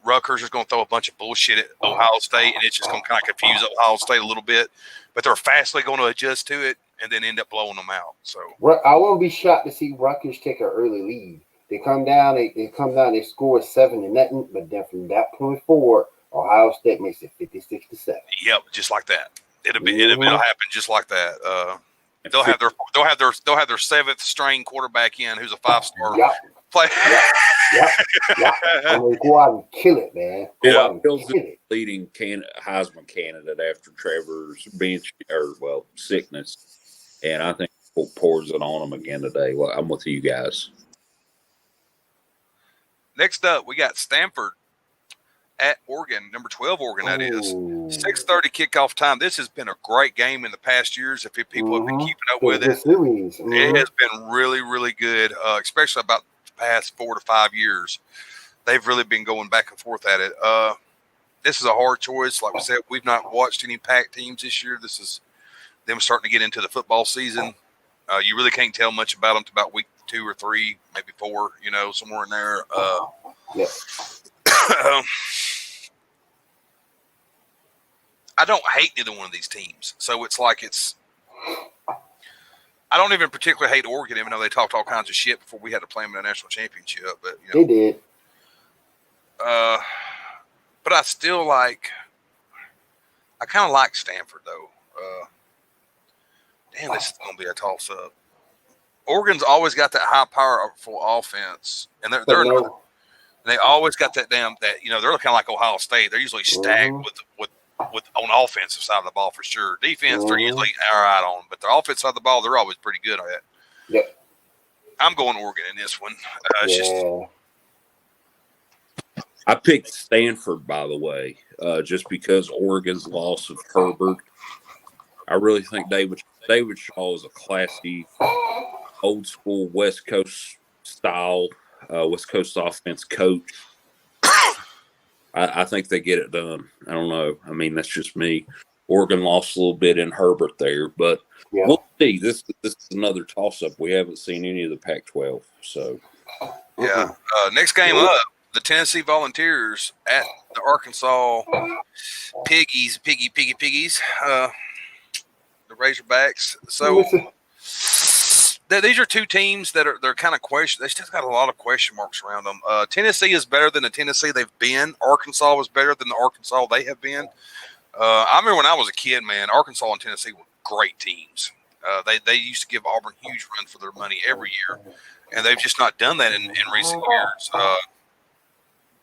Rutgers is going to throw a bunch of bullshit at Ohio State, and it's just going to kind of confuse Ohio State a little bit. But they're fastly going to adjust to it and then end up blowing them out. So I won't be shocked to see Rutgers take an early lead. They come down, they score 7-0, but then from that point forward, Ohio State makes it 56-7. Yep, just like that. It'll happen just like that. They'll have their seventh string quarterback in, who's a 5-star player. Yeah. I'm gonna go out and kill it, man. Leading Heisman candidate after Trevor's sickness, and I think pours it on them again today. Well, I'm with you guys. Next up, we got Stanford at Oregon, number 12 Oregon, that is. 6:30 kickoff time. This has been a great game in the past years. If people have been keeping up with it, it has been really, really good, especially about the past 4 to 5 years. They've really been going back and forth at it. This is a hard choice. Like we said, we've not watched any Pac teams this year. This is them starting to get into the football season. You really can't tell much about them to about week 2 or 3, maybe 4, somewhere in there. I don't hate neither one of these teams. So it's like I don't even particularly hate Oregon, even though they talked all kinds of shit before we had to play them in a national championship. But they did. But I still I kind of like Stanford though. Damn, this is going to be a toss up. Oregon's always got that high powerful offense, and they always got that they're kind of like Ohio State. They're usually stacked with on the offensive side of the ball for sure. Defense, they're usually all right on, but the offensive side of the ball, they're always pretty good at. Yep. I'm going Oregon in this one. I picked Stanford, by the way, just because Oregon's loss of Herbert. I really think David Shaw is a classy, old school West Coast style, West Coast offense coach. I think they get it done. I don't know. I mean, that's just me. Oregon lost a little bit in Herbert there, but we'll see. This is another toss-up. We haven't seen any of the Pac-12. So, next game up, the Tennessee Volunteers at the Arkansas Piggies, the Razorbacks. So these are two teams they're kind of question. They still got a lot of question marks around them. Tennessee is better than the Tennessee they've been. Arkansas was better than the Arkansas they have been. I remember when I was a kid, man, Arkansas and Tennessee were great teams. They used to give Auburn huge run for their money every year, and they've just not done that in recent years.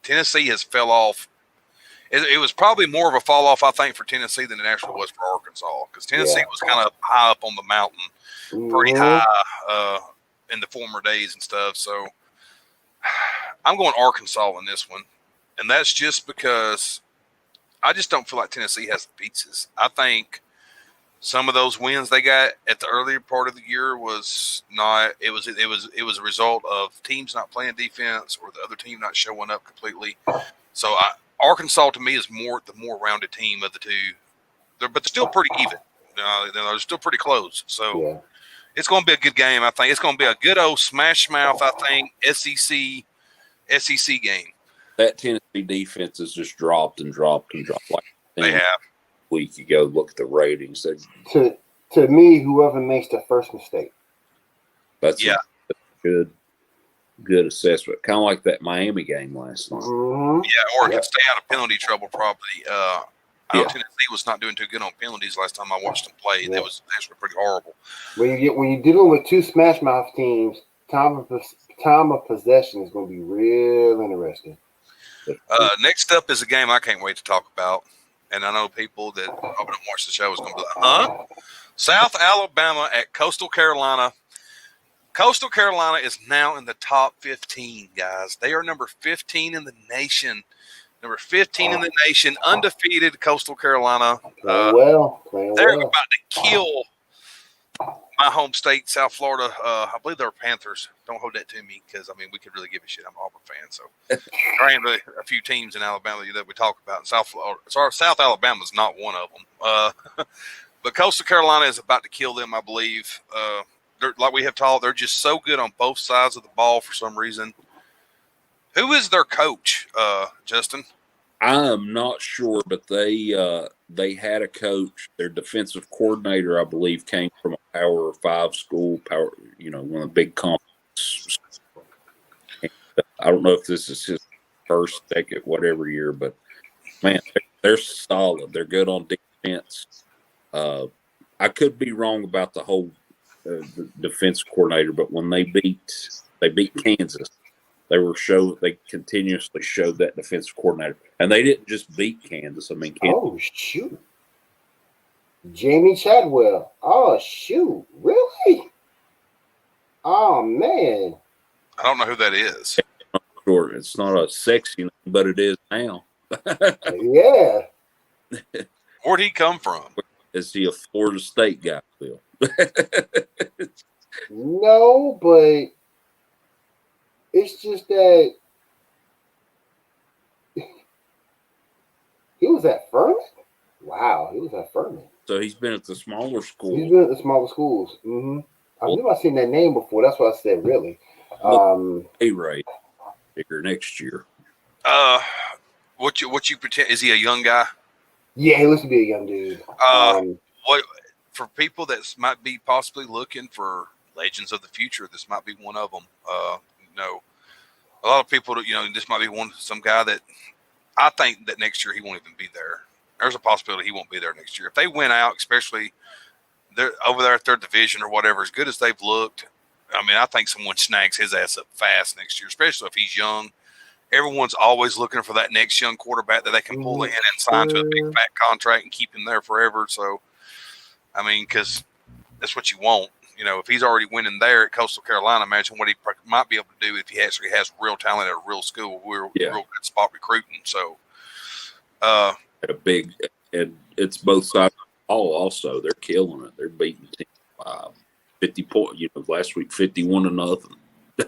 Tennessee has fell off. It was probably more of a fall off, I think, for Tennessee than it actually was for Arkansas, because Tennessee was kind of high up on the mountain, pretty high in the former days and stuff. So I'm going Arkansas in this one, and that's just because I just don't feel like Tennessee has the pieces. I think some of those wins they got at the earlier part of the year was not. It was a result of teams not playing defense or the other team not showing up completely. So Arkansas to me is the more rounded team of the two. But they're still pretty even. They're still pretty close. So Yeah. it's going to be a good game. I think it's going to be a good old smash mouth. I think SEC game. That Tennessee defense has just dropped and dropped and dropped. Like They have. a week ago, look at the ratings. To me, whoever makes the first mistake. That's a good assessment. Kind of like that Miami game last night. Mm-hmm. Yeah, or it could stay out of penalty trouble probably. I know Tennessee was not doing too good on penalties last time I watched them play. Yeah. That was actually pretty horrible. When you're dealing with two smash mouth teams, time of possession is going to be real interesting. Next up is a game I can't wait to talk about, and I know people that probably don't watch the show is going to be like, huh? South Alabama at Coastal Carolina. Coastal Carolina is now in the top 15, guys. They are number 15 in the nation. Number 15 in the nation, undefeated Coastal Carolina. Playing well. They're about to kill my home state, South Florida. I believe they're Panthers. Don't hold that to me because, I mean, we could really give a shit. I'm an Auburn fan. So there ain't really a few teams in Alabama that we talk about. And South Alabama is not one of them. But Coastal Carolina is about to kill them, I believe. Like we have talked, they're just so good on both sides of the ball for some reason. Who is their coach, Justin? I am not sure, but they had a coach. Their defensive coordinator, I believe, came from a Power 5 school. One of the big conferences. I don't know if this is his first, second, whatever year, but man, they're solid. They're good on defense. I could be wrong about the whole the defense coordinator, but when they beat Kansas. They continuously showed that defensive coordinator. And they didn't just beat Kansas. I mean, Kansas. Oh, shoot. Jamie Chadwell. Oh, shoot. Really? Oh, man. I don't know who that is. Sure, it's not a sexy name, but it is now. Yeah. Where'd he come from? Is he a Florida State guy, Phil? No, but it's just that he was at Furman. Wow, he was at Furman. So he's been at the smaller schools. He's been at the smaller schools. Mm-hmm. I believe I've seen that name before. That's what I said. Really. A-Ray bigger next year. What you pretend? Is he a young guy? Yeah, he looks to be a young dude. What for people that might be possibly looking for legends of the future? This might be one of them. A lot of people, this might be some guy that I think that next year he won't even be there. There's a possibility he won't be there next year. If they win out, especially they're over there at their division or whatever, as good as they've looked, I mean, I think someone snags his ass up fast next year, especially if he's young. Everyone's always looking for that next young quarterback that they can pull in and sign to a big fat contract and keep him there forever. So, I mean, because that's what you want. If he's already winning there at Coastal Carolina, imagine what he might be able to do if he actually has real talent at a real school, real good spot recruiting. So, at a big, and it's both sides of the ball. Also, they're killing it. They're beating teams 50 points. Last week 51-0. Yeah.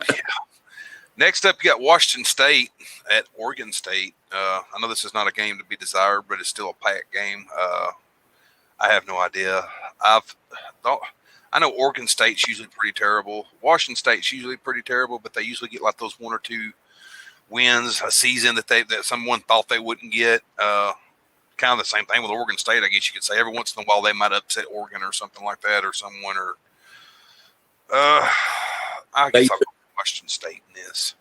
Next up, you got Washington State at Oregon State. I know this is not a game to be desired, but it's still a packed game. I have no idea. I know Oregon State's usually pretty terrible. Washington State's usually pretty terrible, but they usually get like those one or two wins a season that someone thought they wouldn't get. Kind of the same thing with Oregon State, I guess you could say. Every once in a while, they might upset Oregon or something like that, or someone. I guess I'll go with Washington State in this.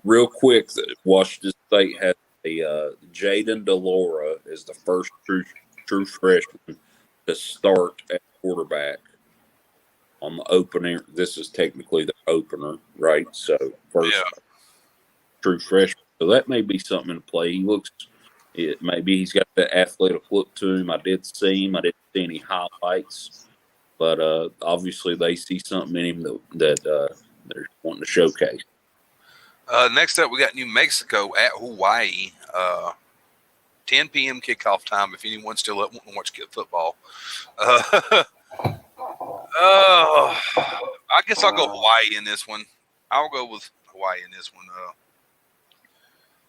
Real quick, Washington State has a Jaden DeLaura is the first true freshman to start at quarterback on the opener. This is technically the opener, right? So first true freshman. So that may be something to play. Maybe he's got that athletic look to him. I did see him. I didn't see any highlights, but obviously they see something in him that they're wanting to showcase. Next up, we got New Mexico at Hawaii. 10 p.m. kickoff time. If anyone's still up wanting to watch football, I guess I'll go Hawaii in this one. I'll go with Hawaii in this one.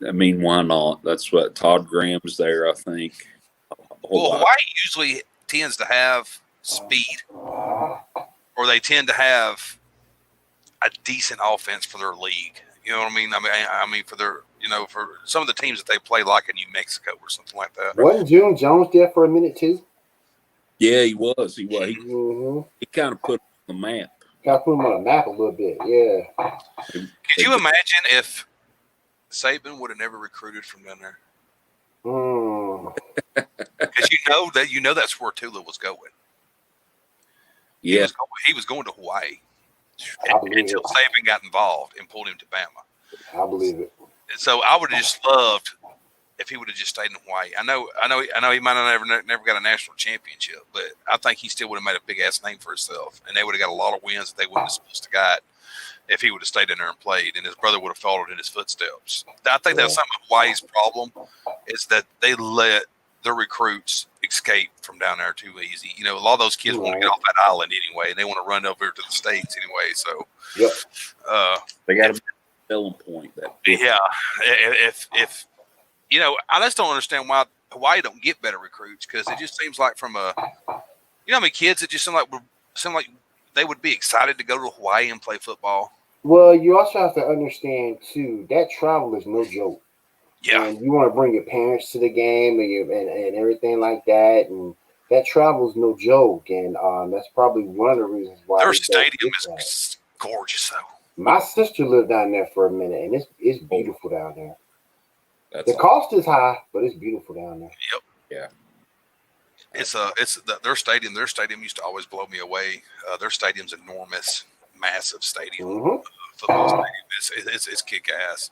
I mean, why not? That's what Todd Graham's there, I think. Well, Hawaii usually tends to have speed, or they tend to have a decent offense for their league. You know what I mean? I mean for their, for some of the teams that they play, like in New Mexico or something like that. Wasn't June Jones there for a minute too? Yeah, he was. He kind of put him on the map. Got to put him on the map a little bit. Yeah. Could you imagine if Saban would have never recruited from down there? Because you know that's where Tula was going. Yeah, he was going to Hawaii until Saban got involved and pulled him to Bama. I believe it. So I would have just loved if he would have just stayed in Hawaii. I know he might have never got a national championship, but I think he still would have made a big ass name for himself, and they would have got a lot of wins that they wouldn't have supposed to got if he would have stayed in there and played, and his brother would have followed in his footsteps. I think that's some of Hawaii's problem, is that they let their recruits escape from down there too easy. A lot of those kids want to get off that island anyway, and they want to run over to the States anyway. So, they got a selling point. If I just don't understand why Hawaii don't get better recruits, because it just seems like from how many kids it just seem like they would be excited to go to Hawaii and play football. Well, you also have to understand too that travel is no joke. Yeah, and you want to bring your parents to the game and everything like that, and that travel is no joke. And that's probably one of the reasons why their stadium is gorgeous. Though my sister lived down there for a minute, and it's beautiful down there. The cost is high, but it's beautiful down there. Yep. Yeah. It's their stadium. Their stadium used to always blow me away. Their stadium's enormous, massive stadium, football stadium. It's kick ass.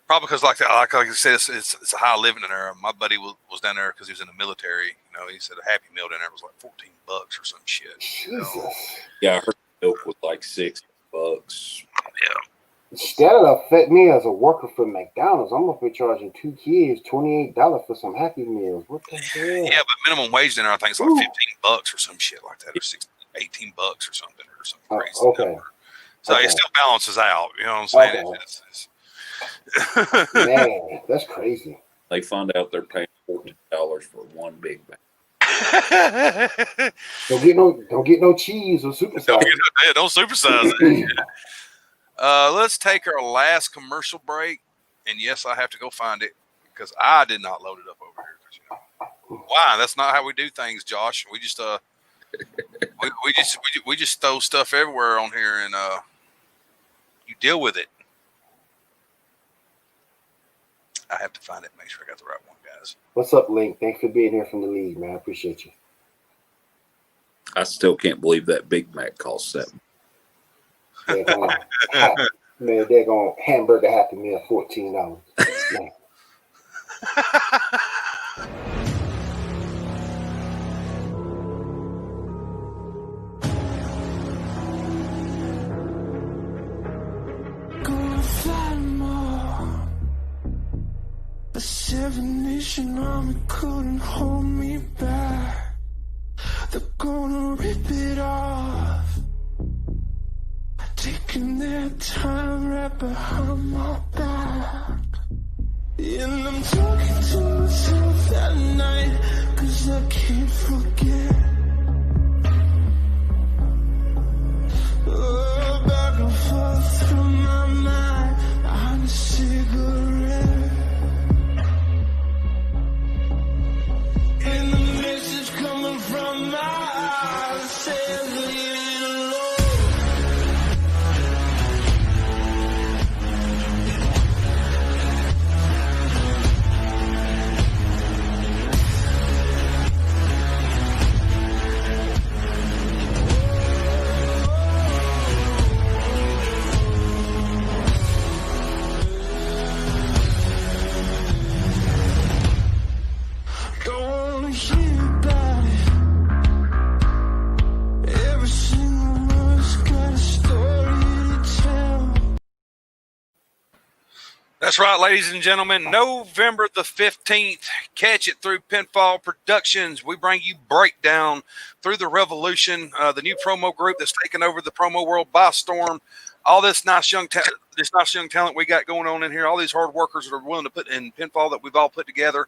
Probably because, like I said, it's a high living in there. My buddy was down there because he was in the military. He said a Happy Meal down there was like $14 or some shit. Yeah, I heard milk was like $6. Yeah. That'll affect me as a worker for McDonald's. I'm gonna be charging 2 kids $28 for some Happy Meals. What the hell? Yeah, but minimum wage in there, I think, is like $15 or some shit like that, or $18 or something, crazy. Okay. So it still balances out. You know what I'm saying? Okay. Man, that's crazy. They find out they're paying $14 for one Big Mac. Don't get no cheese or supersize. Don't supersize it. Let's take our last commercial break, and yes, I have to go find it because I did not load it up over here. Why? That's not how we do things, Josh. We just we just throw stuff everywhere on here, and you deal with it. I have to find it and make sure I got the right one, guys. What's up, Link? Thanks for being here from the league, man. I appreciate you. I still can't believe that Big Mac cost $7. They're going hamburger Happy Meal $14. Man. The Seven Nation Army couldn't hold me back. They're gonna rip it off, taking their time right behind my back. And I'm talking to myself at night, 'cause I can't forget. Oh, back and forth through my mind, I'm a cigarette. And the message coming from my eyes says leave it alone. That's right, ladies and gentlemen. November the 15th, catch it through Pinfall Productions. We bring you Breakdown through the Revolution, the new promo group that's taken over the promo world by storm. All this nice young talent we got going on in here, all these hard workers that are willing to put in Pinfall that we've all put together.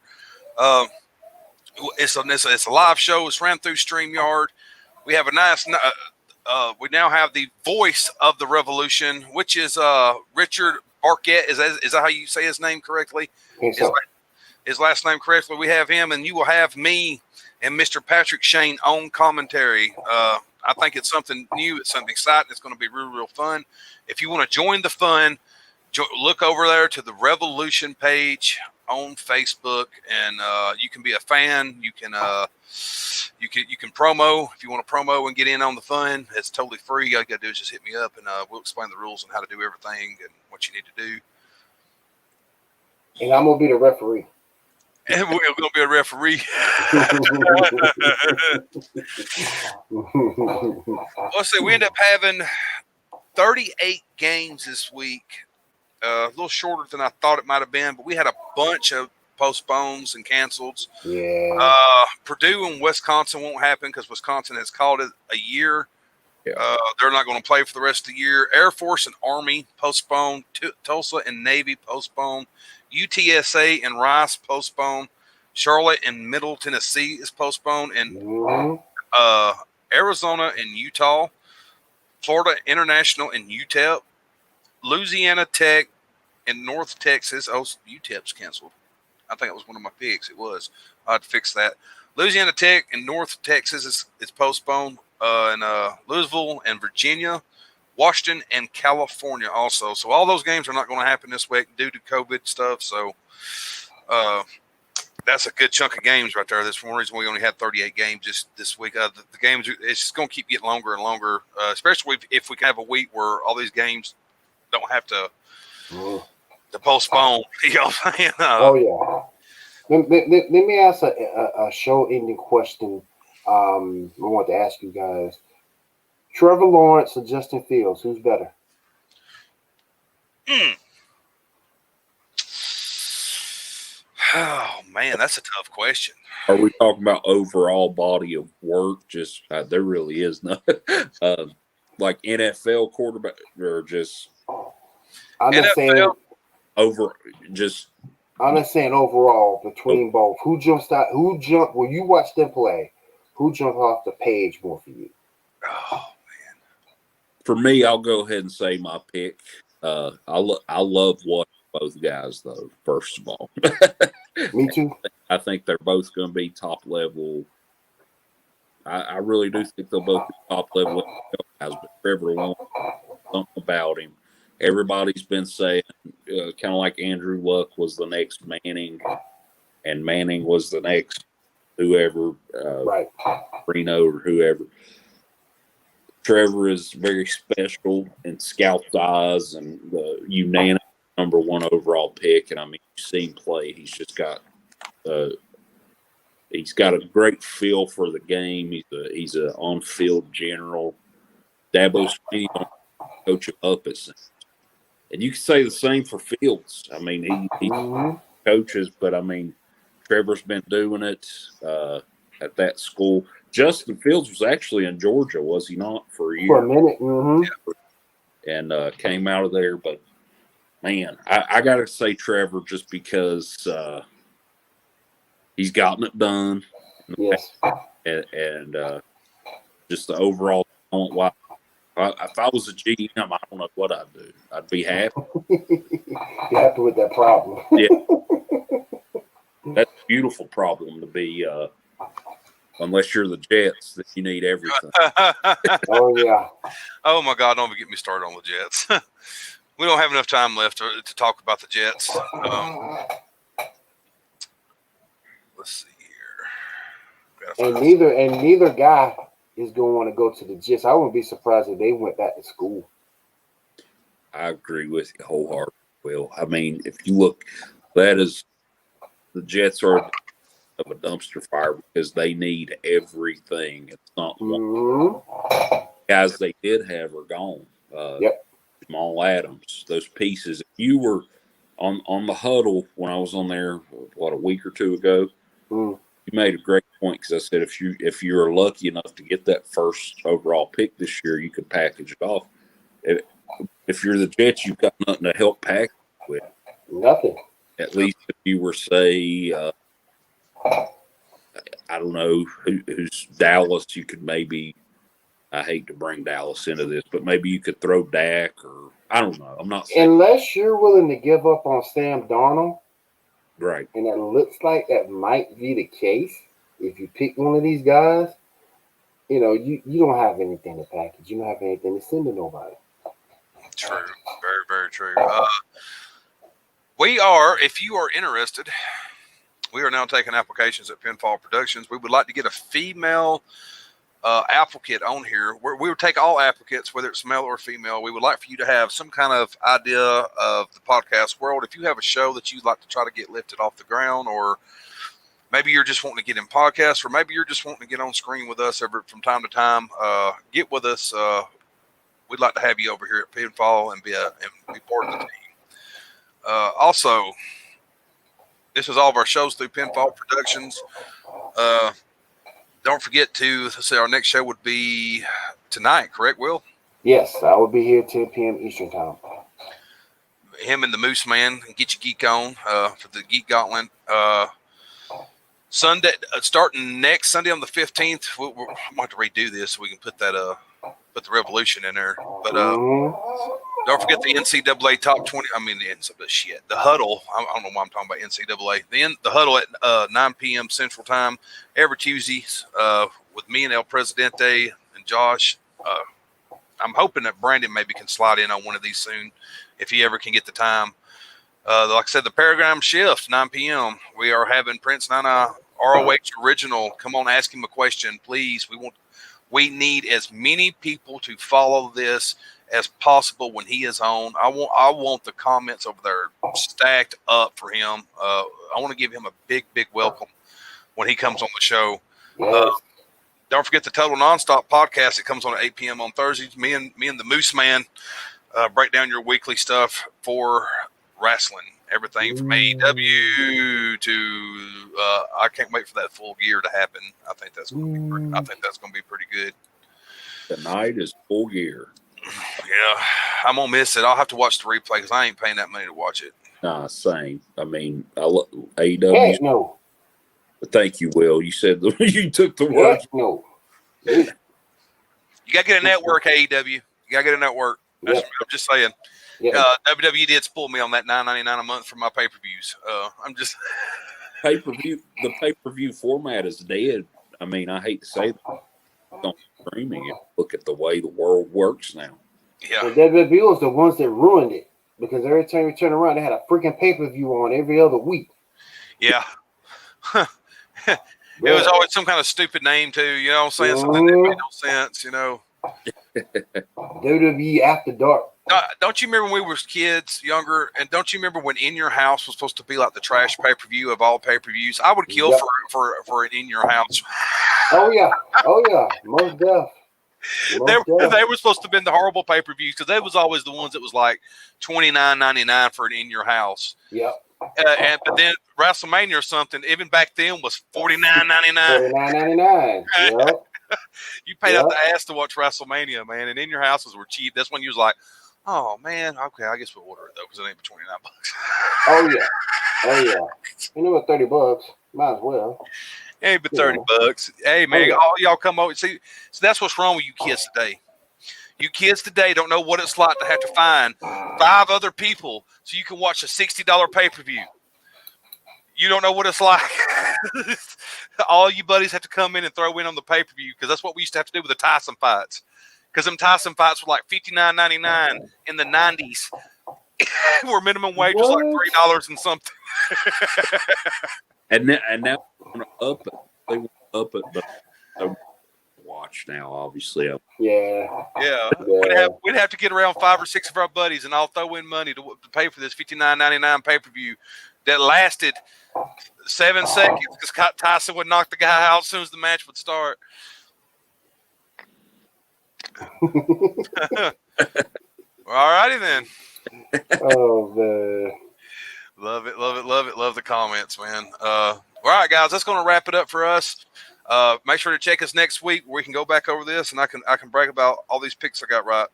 It's a live show. It's ran through StreamYard. We have a nice we now have the voice of the Revolution, which is Richard Arquette. Is that how you say his name correctly? His last name correctly. We have him, and you will have me and Mr. Patrick Shane on commentary. I think it's something new. It's something exciting. It's going to be real fun. If you want to join the fun, look over there to the Revolution page on Facebook, and you can be a fan. You can promo if you want to promo and get in on the fun. It's totally free. All you got to do is just hit me up, and we'll explain the rules and how to do everything and what you need to do. And I'm gonna be the referee. And we're gonna be a referee. Let's see. We end up having 38 games this week. A little shorter than I thought it might have been, but we had a bunch of postpones and cancels. Yeah. Purdue and Wisconsin won't happen because Wisconsin has called it a year. Yeah. They're not going to play for the rest of the year. Air Force and Army postponed. Tulsa and Navy postponed. UTSA and Rice postponed. Charlotte and Middle Tennessee is postponed. And Arizona and Utah. Florida International and UTEP. Louisiana Tech and North Texas. Oh, UTEP's canceled. I think it was one of my picks. It was. I had to fix that. Louisiana Tech and North Texas is postponed. And Louisville and Virginia, Washington and California also. So all those games are not going to happen this week due to COVID stuff. So that's a good chunk of games right there. That's one reason we only had 38 games just this week. The games, it's just going to keep getting longer and longer, especially if we can have a week where all these games don't have to postpone. You know what I'm saying? Oh, yeah. Let me ask a show-ending question. I want to ask you guys: Trevor Lawrence or Justin Fields, who's better? Oh man, that's a tough question. Are we talking about overall body of work? Just there really is none. Like NFL quarterback, or just I'm not saying over. Just I'm not saying overall between both. Who jumps out? Who jumped when you watch them play? Who jumped off the page more for you? Oh man! For me, I'll go ahead and say my pick. I love watching both guys, though. First of all, Me too. I think they're both going to be top level. I really do think they'll both be top level guys. But Trevor Lawrence, something about him. Everybody's been saying, kind of like Andrew Luck was the next Manning, and Manning was the next whoever, Right. Reno or whoever. Trevor is very special in scout's eyes and the unanimous #1 overall pick. And I mean, you see him play. He's just got a great feel for the game. He's a on-field general. Dabo Swinney don't coach him up as, and you can say the same for Fields. I mean, he coaches, but I mean, Trevor's been doing it at that school. Justin Fields was actually in Georgia, was he not, for a year? For a minute. And came out of there. But, man, I got to say Trevor just because he's gotten it done. Yes. And just the overall talent. If I was a GM, I don't know what I'd do. I'd be happy. You're happy with that problem. Yeah. That's a beautiful problem to be, unless you're the Jets, that you need everything. Oh, yeah. Oh, my God, don't get me started on the Jets. We don't have enough time left to talk about the Jets. Let's see here. And neither guy is going to want to go to the Jets. I wouldn't be surprised if they went back to school. I agree with you wholeheartedly, Will. I mean, if you look, the Jets are of a dumpster fire because they need everything. It's not one. Guys they did have are gone. Yep. Jamal Adams, those pieces. If you were on the huddle when I was on there, what, a week or two ago. Mm. You made a great point because I said if you're lucky enough to get that first overall pick this year, you could package it off. If you're the Jets, you've got nothing to help package with. Nothing. At least if you were, say, I don't know who's Dallas, you could maybe. I hate to bring Dallas into this, but maybe you could throw Dak, or I don't know. I'm not saying. Unless you're willing to give up on Sam Darnold, Right. and it looks like that might be the case. If you pick one of these guys, you don't have anything to package. You don't have anything to send to nobody. True. Very, very true. We are, if you are interested, we are now taking applications at Pinfall Productions. We would like to get a female applicant on here. We would take all applicants, whether it's male or female. We would like for you to have some kind of idea of the podcast world. If you have a show that you'd like to try to get lifted off the ground, or maybe you're just wanting to get in podcasts, or maybe you're just wanting to get on screen with us from time to time, get with us. We'd like to have you over here at Pinfall and be part of the team. Also, this is all of our shows through Pinfall Productions. Don't forget to say our next show would be tonight, correct, Will? Yes, I will be here 10 p.m. Eastern time. Him and the Moose Man, Get Your Geek On for the Geek Gauntlet. Sunday, starting next Sunday on the 15th, we're going to have to redo this so we can put the Revolution in there. But don't forget the NCAA top 20. I mean, the huddle. I don't know why I'm talking about NCAA. The huddle at 9 p.m. Central Time every Tuesday with me and El Presidente and Josh. I'm hoping that Brandon maybe can slide in on one of these soon if he ever can get the time. Like I said, the Paradigm Shift, 9 p.m. We are having Prince Nana ROH Original. Come on, ask him a question, please. We need as many people to follow this as possible when he is on. I want the comments over there stacked up for him. I want to give him a big welcome when he comes on the show. Yes. Don't forget the Total Nonstop podcast. It comes on at 8 p.m. on Thursdays. Me and the Moose Man break down your weekly stuff for wrestling. Everything from AEW to I can't wait for that Full Gear to happen. I think that's going to be pretty good. Tonight is Full Gear. Yeah, I'm gonna miss it. I'll have to watch the replay because I ain't paying that money to watch it. Nah, same. I mean, I love AEW. Heck no. Thank you, Will. You said you took the words. Heck no. You gotta get a network, AEW. You gotta get a network. I'm just saying. Yeah. WWE did spoil me on that $9.99 a month for my pay-per-views. I'm just pay-per-view. The pay-per-view format is dead. I mean, I hate to say that. On streaming it. Look at the way the world works now. Yeah. The WWE was the ones that ruined it because every time you turn around, they had a freaking pay-per-view on every other week. Yeah. It was always some kind of stupid name too. You know what I'm saying? Something that made no sense. You know. WWE After Dark. Don't you remember when we were kids, younger, and don't you remember when In Your House was supposed to be like the trash pay-per-view of all pay-per-views? I would kill for an In Your House. Oh yeah, most def. They were supposed to have been the horrible pay-per-views because they was always the ones that was like $29.99 for an In Your House. Yep. But then WrestleMania or something, even back then, was $49.99. $49.99. Yep. You paid out the ass to watch WrestleMania, man, and In Your Houses were cheap. That's when you was like, oh man, okay, I guess we'll order it though because it ain't but $29. Oh yeah. You know what? $30. Might as well. It ain't but $30. Hey man, all y'all come over. See, so that's what's wrong with you kids today. You kids today don't know what it's like to have to find 5 other people so you can watch a $60 pay-per-view. You don't know what it's like. All you buddies have to come in and throw in on the pay-per-view because that's what we used to have to do with the Tyson fights. Because them Tyson fights were like $59.99 in the 90s, where minimum wage was like $3 and something. and now they want to up it. They want to up it, but no watch now, obviously. Yeah. We'd have to get around 5 or 6 of our buddies and all throw in money to pay for this $59.99 pay-per-view that lasted 7 seconds because Tyson would knock the guy out as soon as the match would start. All righty then. Oh man. Love it, love it, love it, love the comments, man. All right, guys, that's going to wrap it up for us. Make sure to check us next week where we can go back over this, and I can brag about all these picks I got right.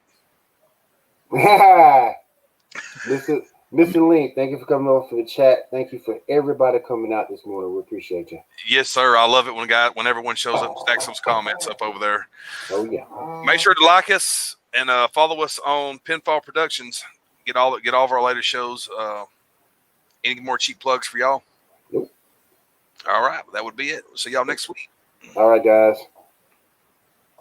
Mr. Link, thank you for coming over for the chat. Thank you for everybody coming out this morning. We appreciate you. Yes, sir. I love it when everyone shows up and stacks those comments up over there. Oh yeah. Make sure to like us and follow us on Pinfall Productions. Get all of our latest shows. Any more cheap plugs for y'all? Nope. All right, that would be it. We'll see y'all next week. All right, guys.